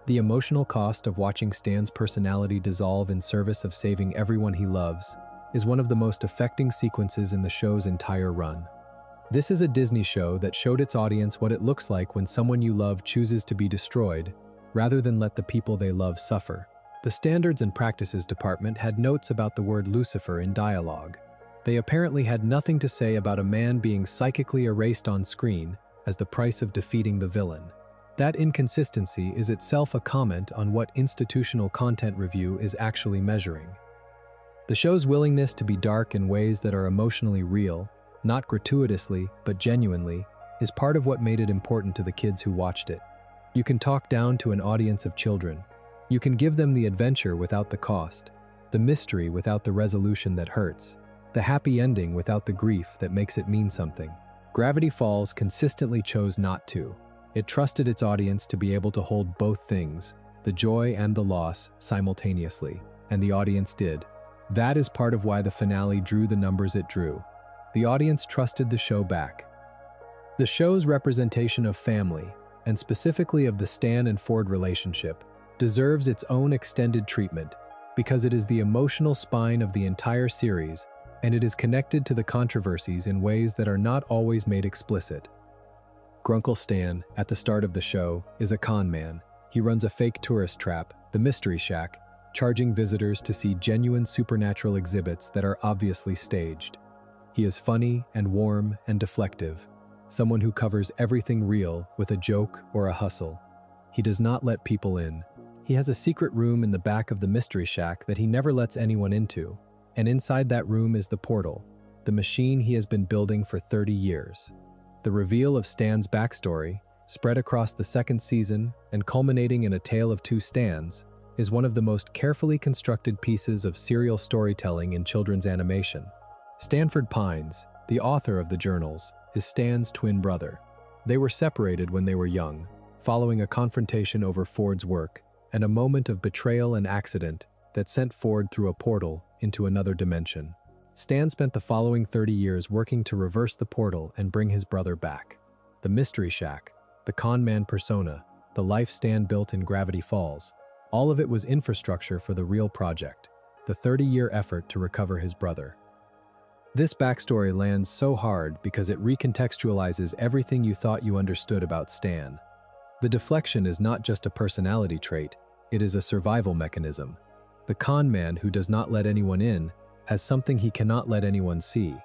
Speaker 1: The emotional cost of watching Stan's personality dissolve in service of saving everyone he loves is one of the most affecting sequences in the show's entire run. This is a Disney show that showed its audience what it looks like when someone you love chooses to be destroyed, rather than let the people they love suffer. The Standards and Practices Department had notes about the word Lucifer in dialogue. They apparently had nothing to say about a man being psychically erased on screen as the price of defeating the villain. That inconsistency is itself a comment on what institutional content review is actually measuring. The show's willingness to be dark in ways that are emotionally real, not gratuitously, but genuinely, is part of what made it important to the kids who watched it. You can talk down to an audience of children. You can give them the adventure without the cost, the mystery without the resolution that hurts, the happy ending without the grief that makes it mean something. Gravity Falls consistently chose not to. It trusted its audience to be able to hold both things, the joy and the loss, simultaneously, and the audience did. That is part of why the finale drew the numbers it drew. The audience trusted the show back. The show's representation of family, and specifically of the Stan and Ford relationship, deserves its own extended treatment because it is the emotional spine of the entire series, and it is connected to the controversies in ways that are not always made explicit. Grunkle Stan, at the start of the show, is a con man. He runs a fake tourist trap, the Mystery Shack, charging visitors to see genuine supernatural exhibits that are obviously staged. He is funny and warm and deflective, someone who covers everything real with a joke or a hustle. He does not let people in. He has a secret room in the back of the Mystery Shack that he never lets anyone into, and inside that room is the portal, the machine he has been building for 30 years. The reveal of Stan's backstory, spread across the second season and culminating in a tale of two Stans, is one of the most carefully constructed pieces of serial storytelling in children's animation. Stanford Pines, the author of the journals, is Stan's twin brother. They were separated when they were young, following a confrontation over Ford's work and a moment of betrayal and accident that sent Ford through a portal into another dimension. Stan spent the following 30 years working to reverse the portal and bring his brother back. The Mystery Shack, the con man persona, the life Stan built in Gravity Falls, all of it was infrastructure for the real project, the 30-year effort to recover his brother. This backstory lands so hard because it recontextualizes everything you thought you understood about Stan. The deflection is not just a personality trait, it is a survival mechanism. The con man who does not let anyone in has something he cannot let anyone see.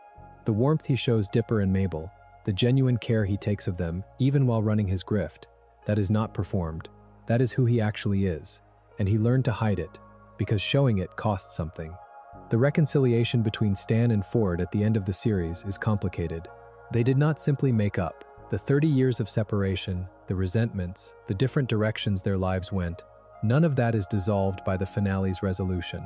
Speaker 1: The warmth he shows Dipper and Mabel, the genuine care he takes of them even while running his grift, that is not performed. That is who he actually is, and he learned to hide it, because showing it costs something. The reconciliation between Stan and Ford at the end of the series is complicated. They did not simply make up. The 30 years of separation, the resentments, the different directions their lives went, none of that is dissolved by the finale's resolution.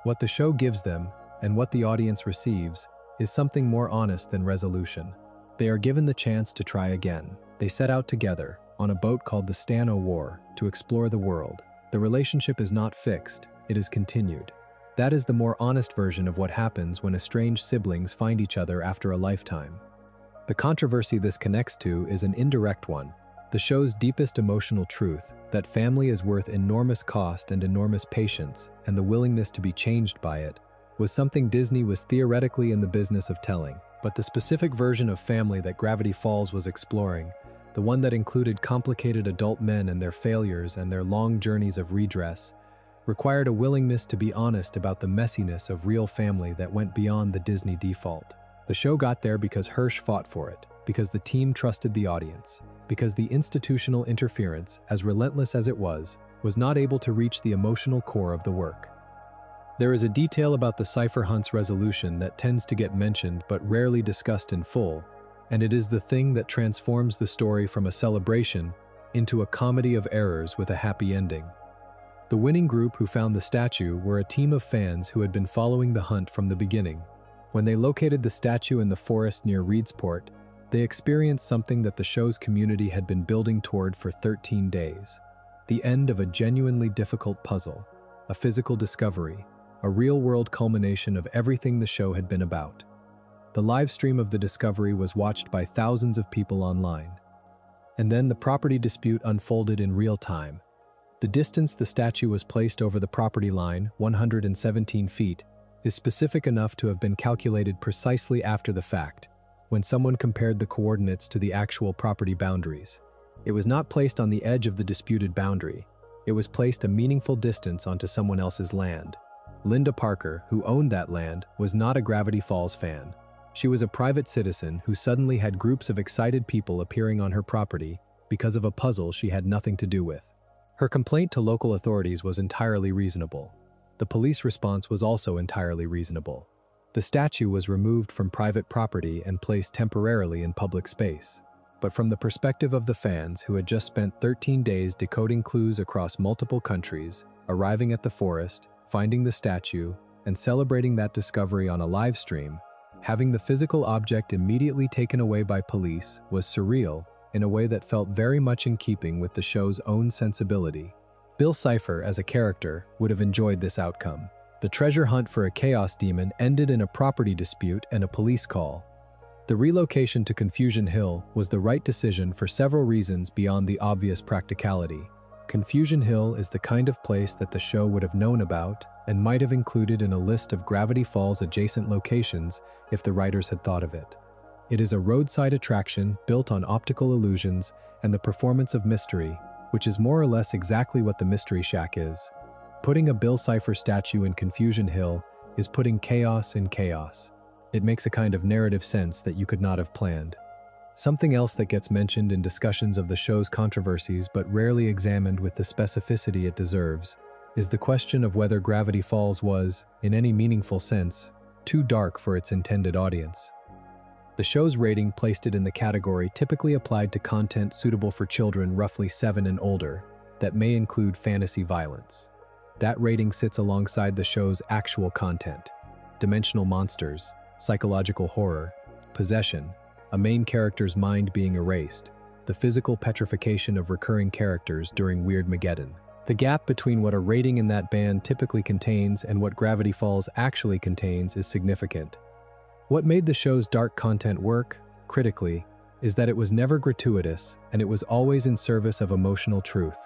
Speaker 1: What the show gives them, and what the audience receives, is something more honest than resolution. They are given the chance to try again. They set out together, on a boat called the Stan-O-War, to explore the world. The relationship is not fixed, it is continued. That is the more honest version of what happens when estranged siblings find each other after a lifetime. The controversy this connects to is an indirect one. The show's deepest emotional truth, that family is worth enormous cost and enormous patience, and the willingness to be changed by it, was something Disney was theoretically in the business of telling. But the specific version of family that Gravity Falls was exploring, the one that included complicated adult men and their failures and their long journeys of redress, required a willingness to be honest about the messiness of real family that went beyond the Disney default. The show got there because Hirsch fought for it, because the team trusted the audience, because the institutional interference, as relentless as it was not able to reach the emotional core of the work. There is a detail about the Cipher hunt's resolution that tends to get mentioned but rarely discussed in full, and it is the thing that transforms the story from a celebration into a comedy of errors with a happy ending. The winning group who found the statue were a team of fans who had been following the hunt from the beginning. When they located the statue in the forest near Reedsport, they experienced something that the show's community had been building toward for 13 days. The end of a genuinely difficult puzzle, a physical discovery, a real-world culmination of everything the show had been about. The live stream of the discovery was watched by thousands of people online. And then the property dispute unfolded in real time. The distance the statue was placed over the property line, 117 feet, is specific enough to have been calculated precisely after the fact, when someone compared the coordinates to the actual property boundaries. It was not placed on the edge of the disputed boundary. It was placed a meaningful distance onto someone else's land. Linda Parker, who owned that land, was not a Gravity Falls fan. She was a private citizen who suddenly had groups of excited people appearing on her property because of a puzzle she had nothing to do with. Her complaint to local authorities was entirely reasonable. The police response was also entirely reasonable. The statue was removed from private property and placed temporarily in public space. But from the perspective of the fans who had just spent 13 days decoding clues across multiple countries, arriving at the forest, finding the statue, and celebrating that discovery on a live stream, having the physical object immediately taken away by police was surreal in a way that felt very much in keeping with the show's own sensibility. Bill Cipher, as a character, would have enjoyed this outcome. The treasure hunt for a chaos demon ended in a property dispute and a police call. The relocation to Confusion Hill was the right decision for several reasons beyond the obvious practicality. Confusion Hill is the kind of place that the show would have known about and might have included in a list of Gravity Falls adjacent locations if the writers had thought of it. It is a roadside attraction built on optical illusions and the performance of mystery, which is more or less exactly what the Mystery Shack is. Putting a Bill Cipher statue in Confusion Hill is putting chaos in chaos. It makes a kind of narrative sense that you could not have planned. Something else that gets mentioned in discussions of the show's controversies but rarely examined with the specificity it deserves is the question of whether Gravity Falls was, in any meaningful sense, too dark for its intended audience. The show's rating placed it in the category typically applied to content suitable for children roughly 7 and older that may include fantasy violence. That rating sits alongside the show's actual content: dimensional monsters, psychological horror, possession, a main character's mind being erased, the physical petrification of recurring characters during Weirdmageddon. The gap between what a rating in that band typically contains and what Gravity Falls actually contains is significant. What made the show's dark content work, critically, is that it was never gratuitous and it was always in service of emotional truth.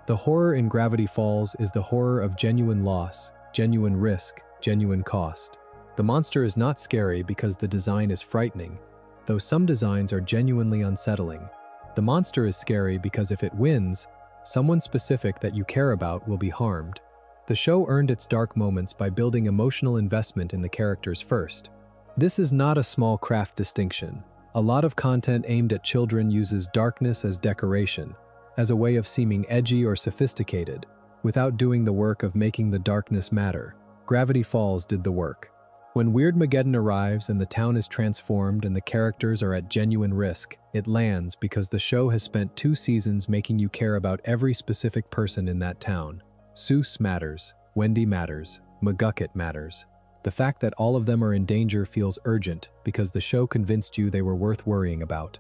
Speaker 1: The horror in Gravity Falls is the horror of genuine loss, genuine risk, genuine cost. The monster is not scary because the design is frightening, though some designs are genuinely unsettling. The monster is scary because if it wins, someone specific that you care about will be harmed. The show earned its dark moments by building emotional investment in the characters first. This is not a small craft distinction. A lot of content aimed at children uses darkness as decoration, as a way of seeming edgy or sophisticated, without doing the work of making the darkness matter. Gravity Falls did the work. When Weirdmageddon arrives and the town is transformed and the characters are at genuine risk, it lands because the show has spent 2 seasons making you care about every specific person in that town. Seuss matters, Wendy matters, McGucket matters. The fact that all of them are in danger feels urgent because the show convinced you they were worth worrying about.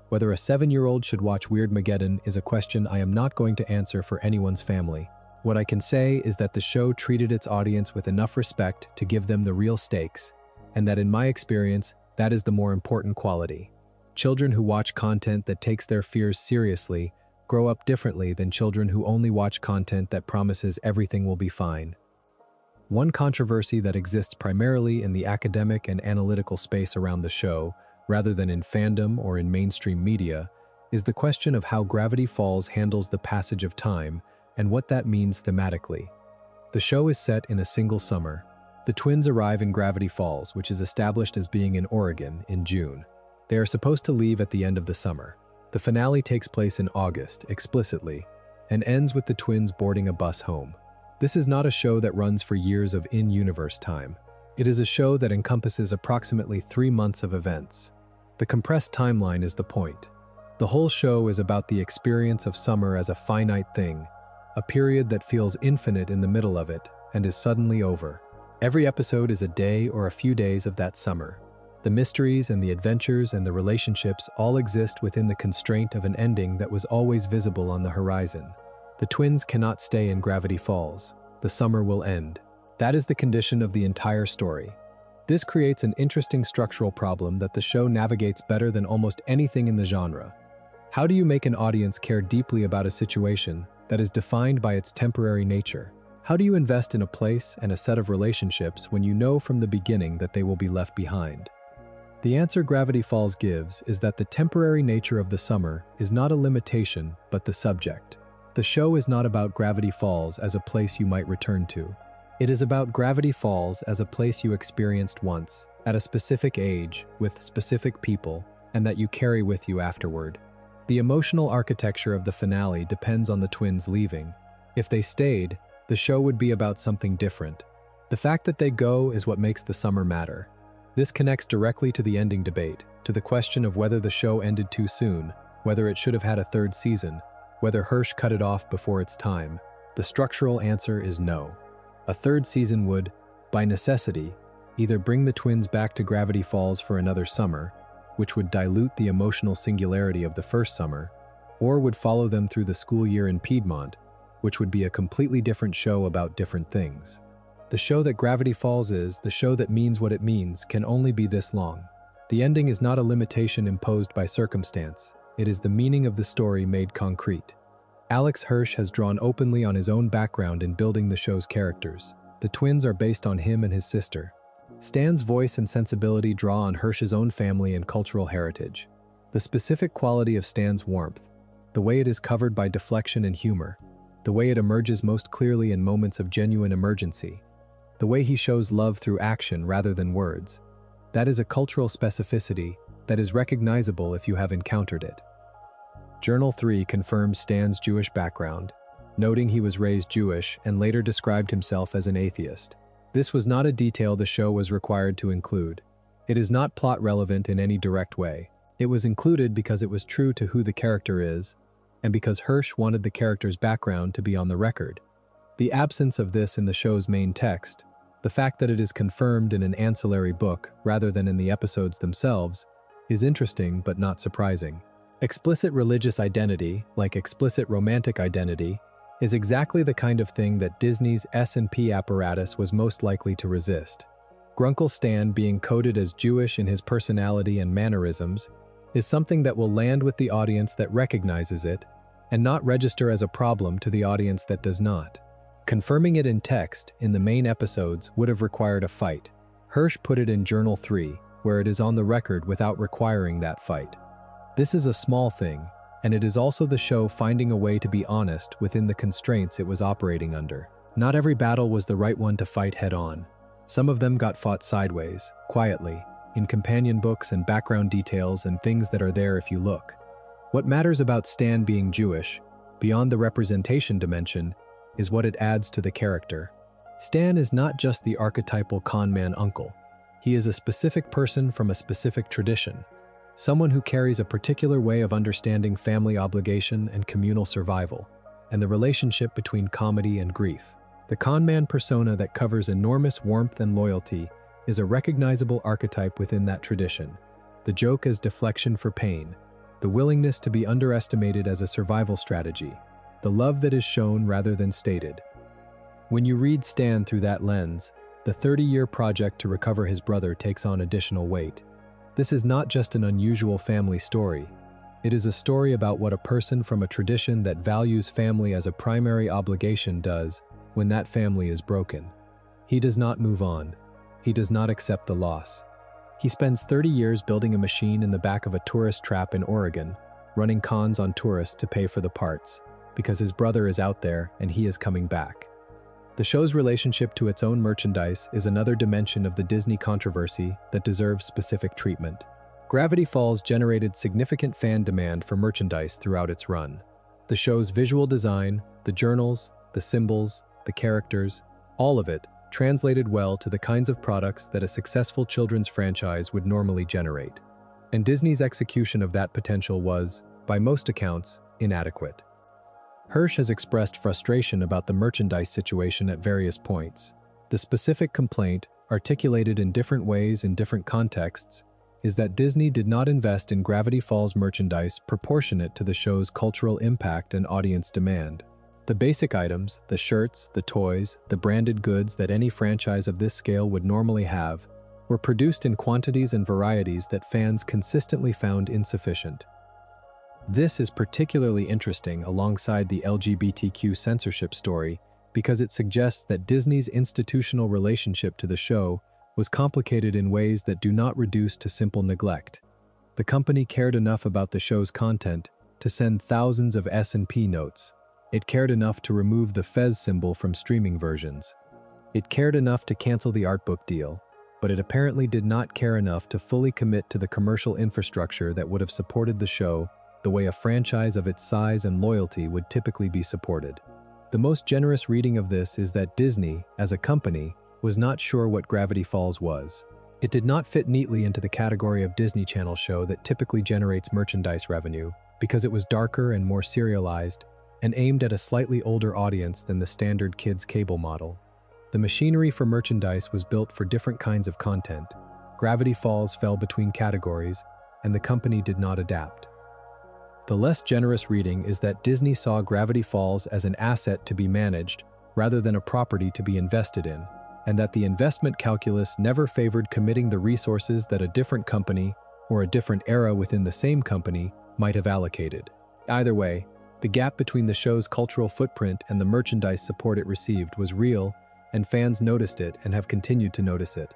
Speaker 1: Whether a 7-year-old should watch Weirdmageddon is a question I am not going to answer for anyone's family. What I can say is that the show treated its audience with enough respect to give them the real stakes, and that in my experience, that is the more important quality. Children who watch content that takes their fears seriously grow up differently than children who only watch content that promises everything will be fine. One controversy that exists primarily in the academic and analytical space around the show, rather than in fandom or in mainstream media, is the question of how Gravity Falls handles the passage of time and what that means thematically. The show is set in a single summer. The twins arrive in Gravity Falls, which is established as being in Oregon, in June. They are supposed to leave at the end of the summer. The finale takes place in August, explicitly, and ends with the twins boarding a bus home. This is not a show that runs for years of in-universe time. It is a show that encompasses approximately 3 months of events. The compressed timeline is the point. The whole show is about the experience of summer as a finite thing, a period that feels infinite in the middle of it and is suddenly over. Every episode is a day or a few days of that summer. The mysteries and the adventures and the relationships all exist within the constraint of an ending that was always visible on the horizon. The twins cannot stay in Gravity Falls. The summer will end. That is the condition of the entire story. This creates an interesting structural problem that the show navigates better than almost anything in the genre. How do you make an audience care deeply about a situation that is defined by its temporary nature? How do you invest in a place and a set of relationships when you know from the beginning that they will be left behind? The answer Gravity Falls gives is that the temporary nature of the summer is not a limitation, but the subject. The show is not about Gravity Falls as a place you might return to. It is about Gravity Falls as a place you experienced once, at a specific age, with specific people, and that you carry with you afterward. The emotional architecture of the finale depends on the twins leaving. If they stayed, the show would be about something different. The fact that they go is what makes the summer matter. This connects directly to the ending debate, to the question of whether the show ended too soon, whether it should have had a 3rd season, whether Hirsch cut it off before its time. The structural answer is no. A third season would, by necessity, either bring the twins back to Gravity Falls for another summer, which would dilute the emotional singularity of the first summer, or would follow them through the school year in Piedmont, which would be a completely different show about different things. The show that Gravity Falls is, the show that means what it means, can only be this long. The ending is not a limitation imposed by circumstance. It is the meaning of the story made concrete. Alex Hirsch has drawn openly on his own background in building the show's characters. The twins are based on him and his sister. Stan's voice and sensibility draw on Hirsch's own family and cultural heritage. The specific quality of Stan's warmth, the way it is covered by deflection and humor, the way it emerges most clearly in moments of genuine emergency, the way he shows love through action rather than words, that is a cultural specificity that is recognizable if you have encountered it. Journal 3 confirms Stan's Jewish background, noting he was raised Jewish and later described himself as an atheist. This was not a detail the show was required to include. It is not plot relevant in any direct way. It was included because it was true to who the character is, and because Hirsch wanted the character's background to be on the record. The absence of this in the show's main text, the fact that it is confirmed in an ancillary book rather than in the episodes themselves, is interesting but not surprising. Explicit religious identity, like explicit romantic identity, is exactly the kind of thing that Disney's S&P apparatus was most likely to resist. Grunkle Stan being coded as Jewish in his personality and mannerisms is something that will land with the audience that recognizes it and not register as a problem to the audience that does not. Confirming it in text in the main episodes would have required a fight. Hirsch put it in Journal 3, where it is on the record without requiring that fight. This is a small thing, and it is also the show finding a way to be honest within the constraints it was operating under. Not every battle was the right one to fight head-on. Some of them got fought sideways, quietly, in companion books and background details and things that are there if you look. What matters about Stan being Jewish, beyond the representation dimension, is what it adds to the character. Stan is not just the archetypal con-man uncle. He is a specific person from a specific tradition, someone who carries a particular way of understanding family obligation and communal survival, and the relationship between comedy and grief. The con-man persona that covers enormous warmth and loyalty is a recognizable archetype within that tradition. The joke as deflection for pain, the willingness to be underestimated as a survival strategy, the love that is shown rather than stated. When you read Stan through that lens, the 30-year project to recover his brother takes on additional weight. This is not just an unusual family story. It is a story about what a person from a tradition that values family as a primary obligation does when that family is broken. He does not move on. He does not accept the loss. He spends 30 years building a machine in the back of a tourist trap in Oregon, running cons on tourists to pay for the parts, because his brother is out there and he is coming back. The show's relationship to its own merchandise is another dimension of the Disney controversy that deserves specific treatment. Gravity Falls generated significant fan demand for merchandise throughout its run. The show's visual design, the journals, the symbols, the characters, all of it translated well to the kinds of products that a successful children's franchise would normally generate. And Disney's execution of that potential was, by most accounts, inadequate. Hirsch has expressed frustration about the merchandise situation at various points. The specific complaint, articulated in different ways in different contexts, is that Disney did not invest in Gravity Falls merchandise proportionate to the show's cultural impact and audience demand. The basic items, the shirts, the toys, the branded goods that any franchise of this scale would normally have, were produced in quantities and varieties that fans consistently found insufficient. This is particularly interesting alongside the LGBTQ censorship story because it suggests that Disney's institutional relationship to the show was complicated in ways that do not reduce to simple neglect. The company cared enough about the show's content to send thousands of S&P notes. It cared enough to remove the Fez symbol from streaming versions. It cared enough to cancel the Artbook deal, but it apparently did not care enough to fully commit to the commercial infrastructure that would have supported the show the way a franchise of its size and loyalty would typically be supported. The most generous reading of this is that Disney, as a company, was not sure what Gravity Falls was. It did not fit neatly into the category of Disney Channel show that typically generates merchandise revenue because it was darker and more serialized, and aimed at a slightly older audience than the standard kids' cable model. The machinery for merchandise was built for different kinds of content. Gravity Falls fell between categories, and the company did not adapt. The less generous reading is that Disney saw Gravity Falls as an asset to be managed rather than a property to be invested in, and that the investment calculus never favored committing the resources that a different company or a different era within the same company might have allocated. Either way, the gap between the show's cultural footprint and the merchandise support it received was real, and fans noticed it and have continued to notice it.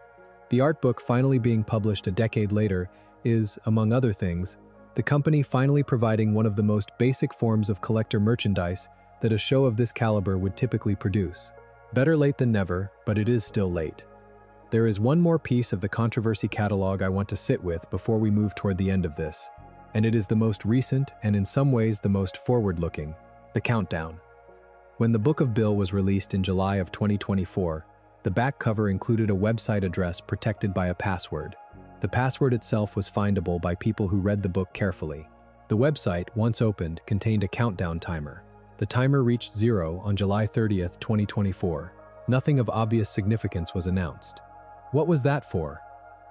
Speaker 1: The Artbook finally being published a decade later is, among other things, the company finally providing one of the most basic forms of collector merchandise that a show of this caliber would typically produce. Better late than never, but it is still late. There is one more piece of the controversy catalog I want to sit with before we move toward the end of this, and it is the most recent and in some ways the most forward-looking, the countdown. When the Book of Bill was released in July of 2024, the back cover included a website address protected by a password. The password itself was findable by people who read the book carefully. The website, once opened, contained a countdown timer. The timer reached 0 on July 30th, 2024. Nothing of obvious significance was announced. What was that for?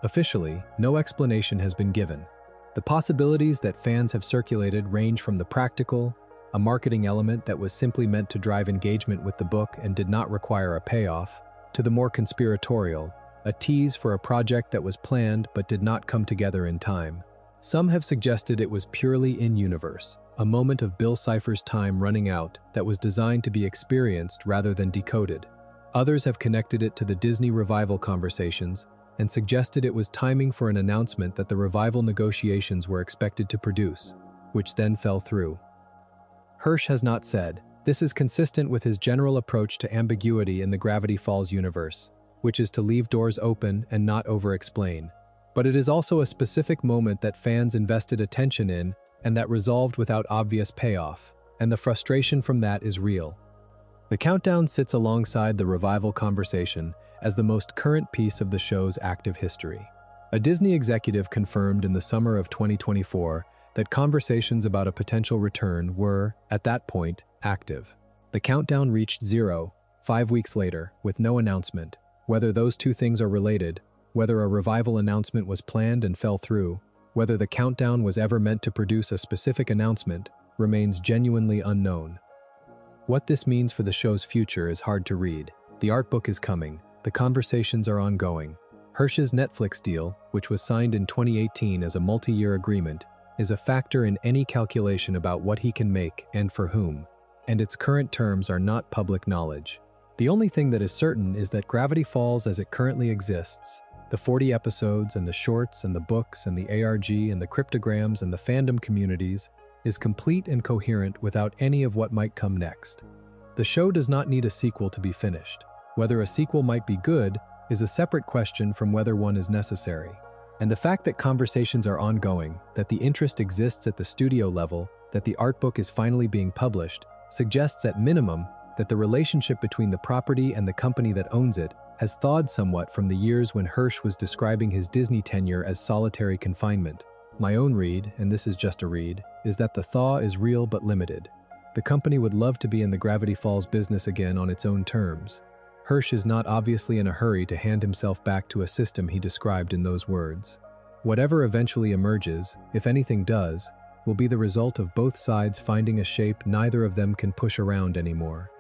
Speaker 1: Officially, no explanation has been given. The possibilities that fans have circulated range from the practical, a marketing element that was simply meant to drive engagement with the book and did not require a payoff, to the more conspiratorial, a tease for a project that was planned but did not come together in time. Some have suggested it was purely in-universe, a moment of Bill Cipher's time running out that was designed to be experienced rather than decoded. Others have connected it to the Disney revival conversations and suggested it was timing for an announcement that the revival negotiations were expected to produce, which then fell through. Hirsch has not said. This is consistent with his general approach to ambiguity in the Gravity Falls universe, which is to leave doors open and not over-explain. But it is also a specific moment that fans invested attention in and that resolved without obvious payoff, and the frustration from that is real. The countdown sits alongside the revival conversation as the most current piece of the show's active history. A Disney executive confirmed in the summer of 2024 that conversations about a potential return were, at that point, active. The countdown reached 0, 5 weeks later, with no announcement. Whether those two things are related, whether a revival announcement was planned and fell through, whether the countdown was ever meant to produce a specific announcement, remains genuinely unknown. What this means for the show's future is hard to read. The Artbook is coming. The conversations are ongoing. Hirsch's Netflix deal, which was signed in 2018 as a multi-year agreement, is a factor in any calculation about what he can make and for whom, and its current terms are not public knowledge. The only thing that is certain is that Gravity Falls as it currently exists, the 40 episodes and the shorts and the books and the ARG and the cryptograms and the fandom communities, is complete and coherent without any of what might come next. The show does not need a sequel to be finished. Whether a sequel might be good is a separate question from whether one is necessary. And the fact that conversations are ongoing, that the interest exists at the studio level, that the Artbook is finally being published, suggests at minimum that the relationship between the property and the company that owns it has thawed somewhat from the years when Hirsch was describing his Disney tenure as solitary confinement. My own read, and this is just a read, is that the thaw is real but limited. The company would love to be in the Gravity Falls business again on its own terms. Hirsch is not obviously in a hurry to hand himself back to a system he described in those words. Whatever eventually emerges, if anything does, will be the result of both sides finding a shape neither of them can push around anymore.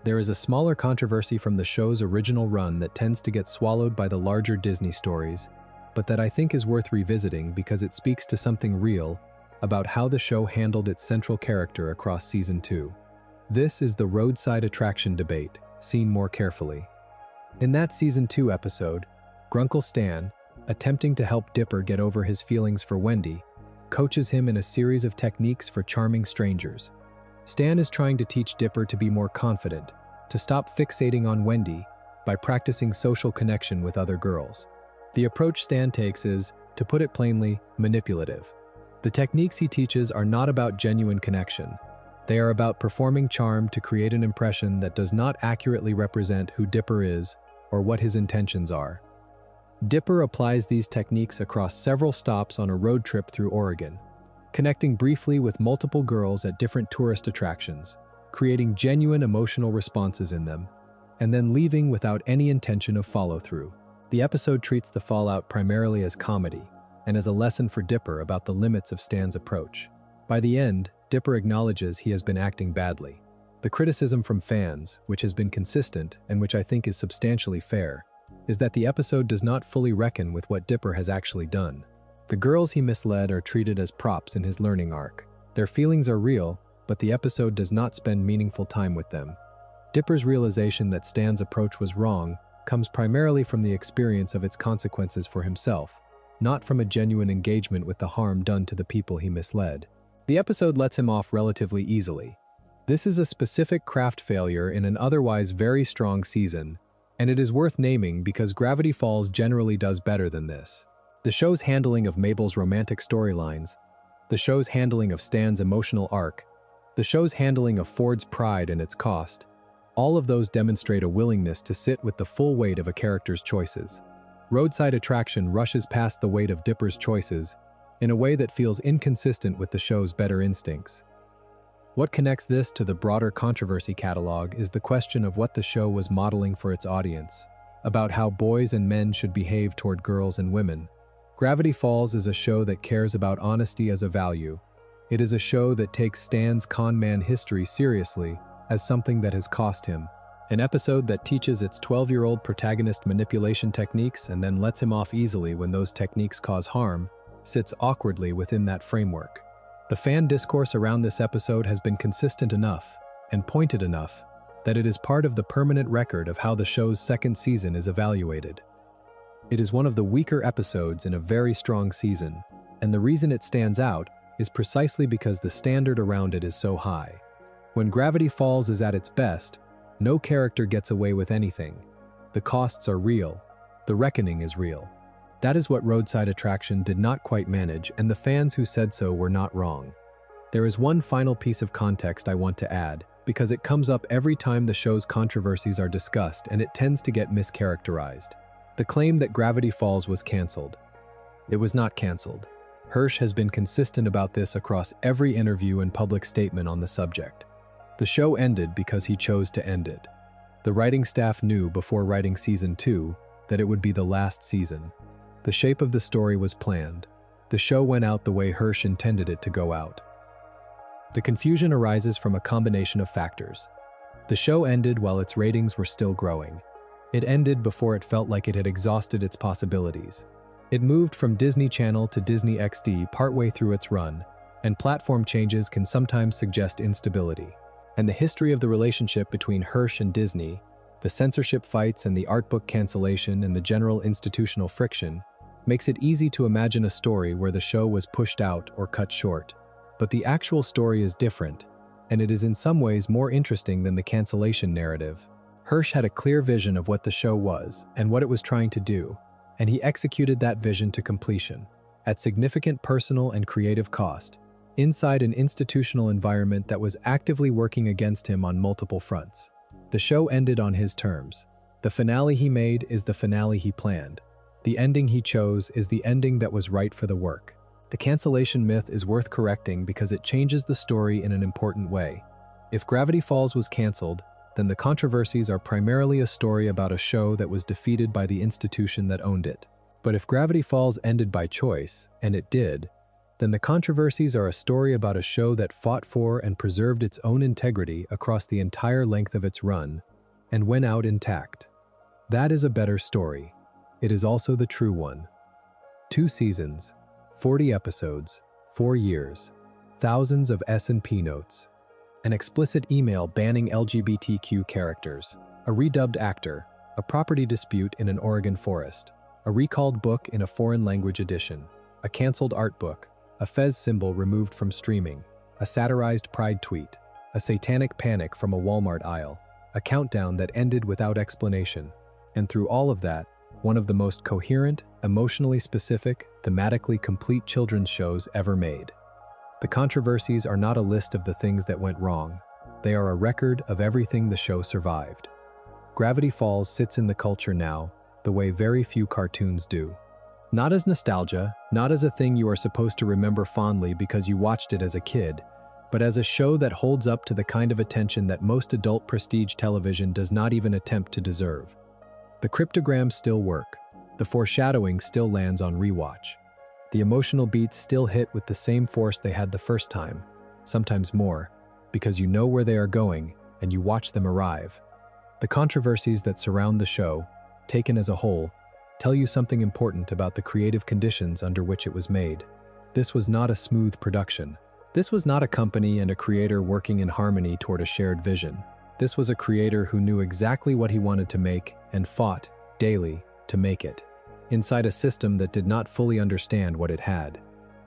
Speaker 1: There is a smaller controversy from the show's original run that tends to get swallowed by the larger Disney stories, but that I think is worth revisiting because it speaks to something real about how the show handled its central character across Season 2. This is the roadside attraction debate, seen more carefully. In that Season 2 episode, Grunkle Stan, attempting to help Dipper get over his feelings for Wendy, coaches him in a series of techniques for charming strangers. Stan is trying to teach Dipper to be more confident, to stop fixating on Wendy by practicing social connection with other girls. The approach Stan takes is, to put it plainly, manipulative. The techniques he teaches are not about genuine connection. They are about performing charm to create an impression that does not accurately represent who Dipper is or what his intentions are. Dipper applies these techniques across several stops on a road trip through Oregon. connecting briefly with multiple girls at different tourist attractions, creating genuine emotional responses in them, and then leaving without any intention of follow-through. The episode treats the fallout primarily as comedy and as a lesson for Dipper about the limits of Stan's approach. By the end, Dipper acknowledges he has been acting badly. The criticism from fans, which has been consistent and which I think is substantially fair, is that the episode does not fully reckon with what Dipper has actually done. The girls he misled are treated as props in his learning arc. Their feelings are real, but the episode does not spend meaningful time with them. Dipper's realization that Stan's approach was wrong comes primarily from the experience of its consequences for himself, not from a genuine engagement with the harm done to the people he misled. The episode lets him off relatively easily. This is a specific craft failure in an otherwise very strong season, and it is worth naming because Gravity Falls generally does better than this. The show's handling of Mabel's romantic storylines, the show's handling of Stan's emotional arc, the show's handling of Ford's pride and its cost, all of those demonstrate a willingness to sit with the full weight of a character's choices. Roadside Attraction rushes past the weight of Dipper's choices in a way that feels inconsistent with the show's better instincts. What connects this to the broader controversy catalog is the question of what the show was modeling for its audience, about how boys and men should behave toward girls and women. Gravity Falls is a show that cares about honesty as a value. It is a show that takes Stan's con man history seriously as something that has cost him. An episode that teaches its 12-year-old protagonist manipulation techniques and then lets him off easily when those techniques cause harm sits awkwardly within that framework. The fan discourse around this episode has been consistent enough and pointed enough that it is part of the permanent record of how the show's second season is evaluated. It is one of the weaker episodes in a very strong season, and the reason it stands out is precisely because the standard around it is so high. When Gravity Falls is at its best, no character gets away with anything. The costs are real. The reckoning is real. That is what Roadside Attraction did not quite manage, and the fans who said so were not wrong. There is one final piece of context I want to add, because it comes up every time the show's controversies are discussed, and it tends to get mischaracterized. The claim that Gravity Falls was canceled. It was not canceled. Hirsch has been consistent about this across every interview and public statement on the subject. The show ended because he chose to end it. The writing staff knew before writing season 2 that it would be the last season. The shape of the story was planned. The show went out the way Hirsch intended it to go out. The confusion arises from a combination of factors. The show ended while its ratings were still growing. It ended before it felt like it had exhausted its possibilities. It moved from Disney Channel to Disney XD partway through its run, and platform changes can sometimes suggest instability. And the history of the relationship between Hirsch and Disney, the censorship fights and the Artbook cancellation and the general institutional friction, makes it easy to imagine a story where the show was pushed out or cut short. But the actual story is different, and it is in some ways more interesting than the cancellation narrative. Hirsch had a clear vision of what the show was and what it was trying to do, and he executed that vision to completion, at significant personal and creative cost, inside an institutional environment that was actively working against him on multiple fronts. The show ended on his terms. The finale he made is the finale he planned. The ending he chose is the ending that was right for the work. The cancellation myth is worth correcting because it changes the story in an important way. If Gravity Falls was canceled, then the controversies are primarily a story about a show that was defeated by the institution that owned it. But if Gravity Falls ended by choice, and it did, then the controversies are a story about a show that fought for and preserved its own integrity across the entire length of its run, and went out intact. That is a better story. It is also the true one. 2 seasons, 40 episodes, 4 years, thousands of S&P notes, an explicit email banning LGBTQ characters, a redubbed actor, a property dispute in an Oregon forest, a recalled book in a foreign language edition, a canceled art book, a Fez symbol removed from streaming, a satirized pride tweet, a satanic panic from a Walmart aisle, a countdown that ended without explanation, and through all of that, one of the most coherent, emotionally specific, thematically complete children's shows ever made. The controversies are not a list of the things that went wrong. They are a record of everything the show survived. Gravity Falls sits in the culture now, the way very few cartoons do. Not as nostalgia, not as a thing you are supposed to remember fondly because you watched it as a kid, but as a show that holds up to the kind of attention that most adult prestige television does not even attempt to deserve. The cryptograms still work. The foreshadowing still lands on rewatch. The emotional beats still hit with the same force they had the first time, sometimes more, because you know where they are going and you watch them arrive. The controversies that surround the show, taken as a whole, tell you something important about the creative conditions under which it was made. This was not a smooth production. This was not a company and a creator working in harmony toward a shared vision. This was a creator who knew exactly what he wanted to make and fought, daily, to make it, inside a system that did not fully understand what it had.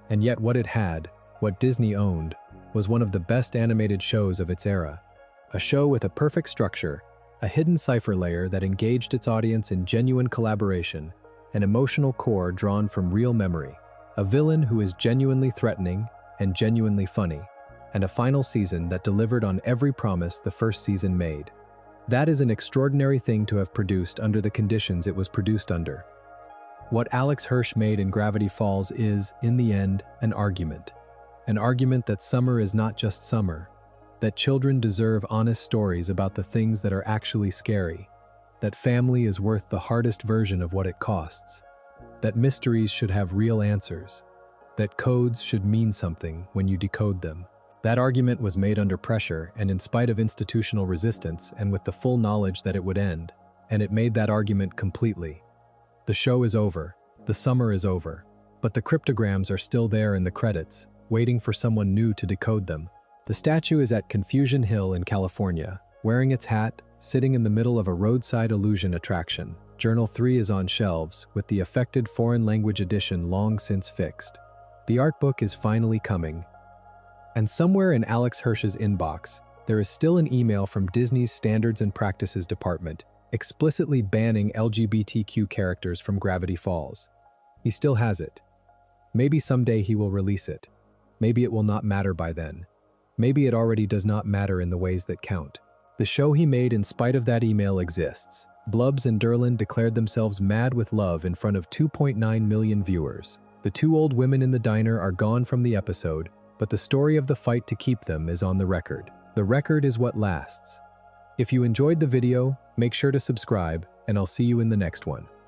Speaker 1: And yet what it had, what Disney owned, was one of the best animated shows of its era. A show with a perfect structure, a hidden cipher layer that engaged its audience in genuine collaboration, an emotional core drawn from real memory, a villain who is genuinely threatening and genuinely funny, and a final season that delivered on every promise the first season made. That is an extraordinary thing to have produced under the conditions it was produced under. What Alex Hirsch made in Gravity Falls is, in the end, an argument. An argument that summer is not just summer, that children deserve honest stories about the things that are actually scary, that family is worth the hardest version of what it costs, that mysteries should have real answers, that codes should mean something when you decode them. That argument was made under pressure and in spite of institutional resistance and with the full knowledge that it would end, and it made that argument completely. The show is over, the summer is over, but the cryptograms are still there in the credits, waiting for someone new to decode them. The statue is at Confusion Hill in California, wearing its hat, sitting in the middle of a roadside illusion attraction. Journal 3 is on shelves, with the affected foreign language edition long since fixed. The Artbook is finally coming. And somewhere in Alex Hirsch's inbox, there is still an email from Disney's Standards and Practices Department, explicitly banning LGBTQ characters from Gravity Falls. He still has it. Maybe someday he will release it. Maybe it will not matter by then. Maybe it already does not matter in the ways that count. The show he made in spite of that email exists. Blubs and Durland declared themselves mad with love in front of 2.9 million viewers. The two old women in the diner are gone from the episode, but the story of the fight to keep them is on the record. The record is what lasts. If you enjoyed the video, make sure to subscribe, and I'll see you in the next one.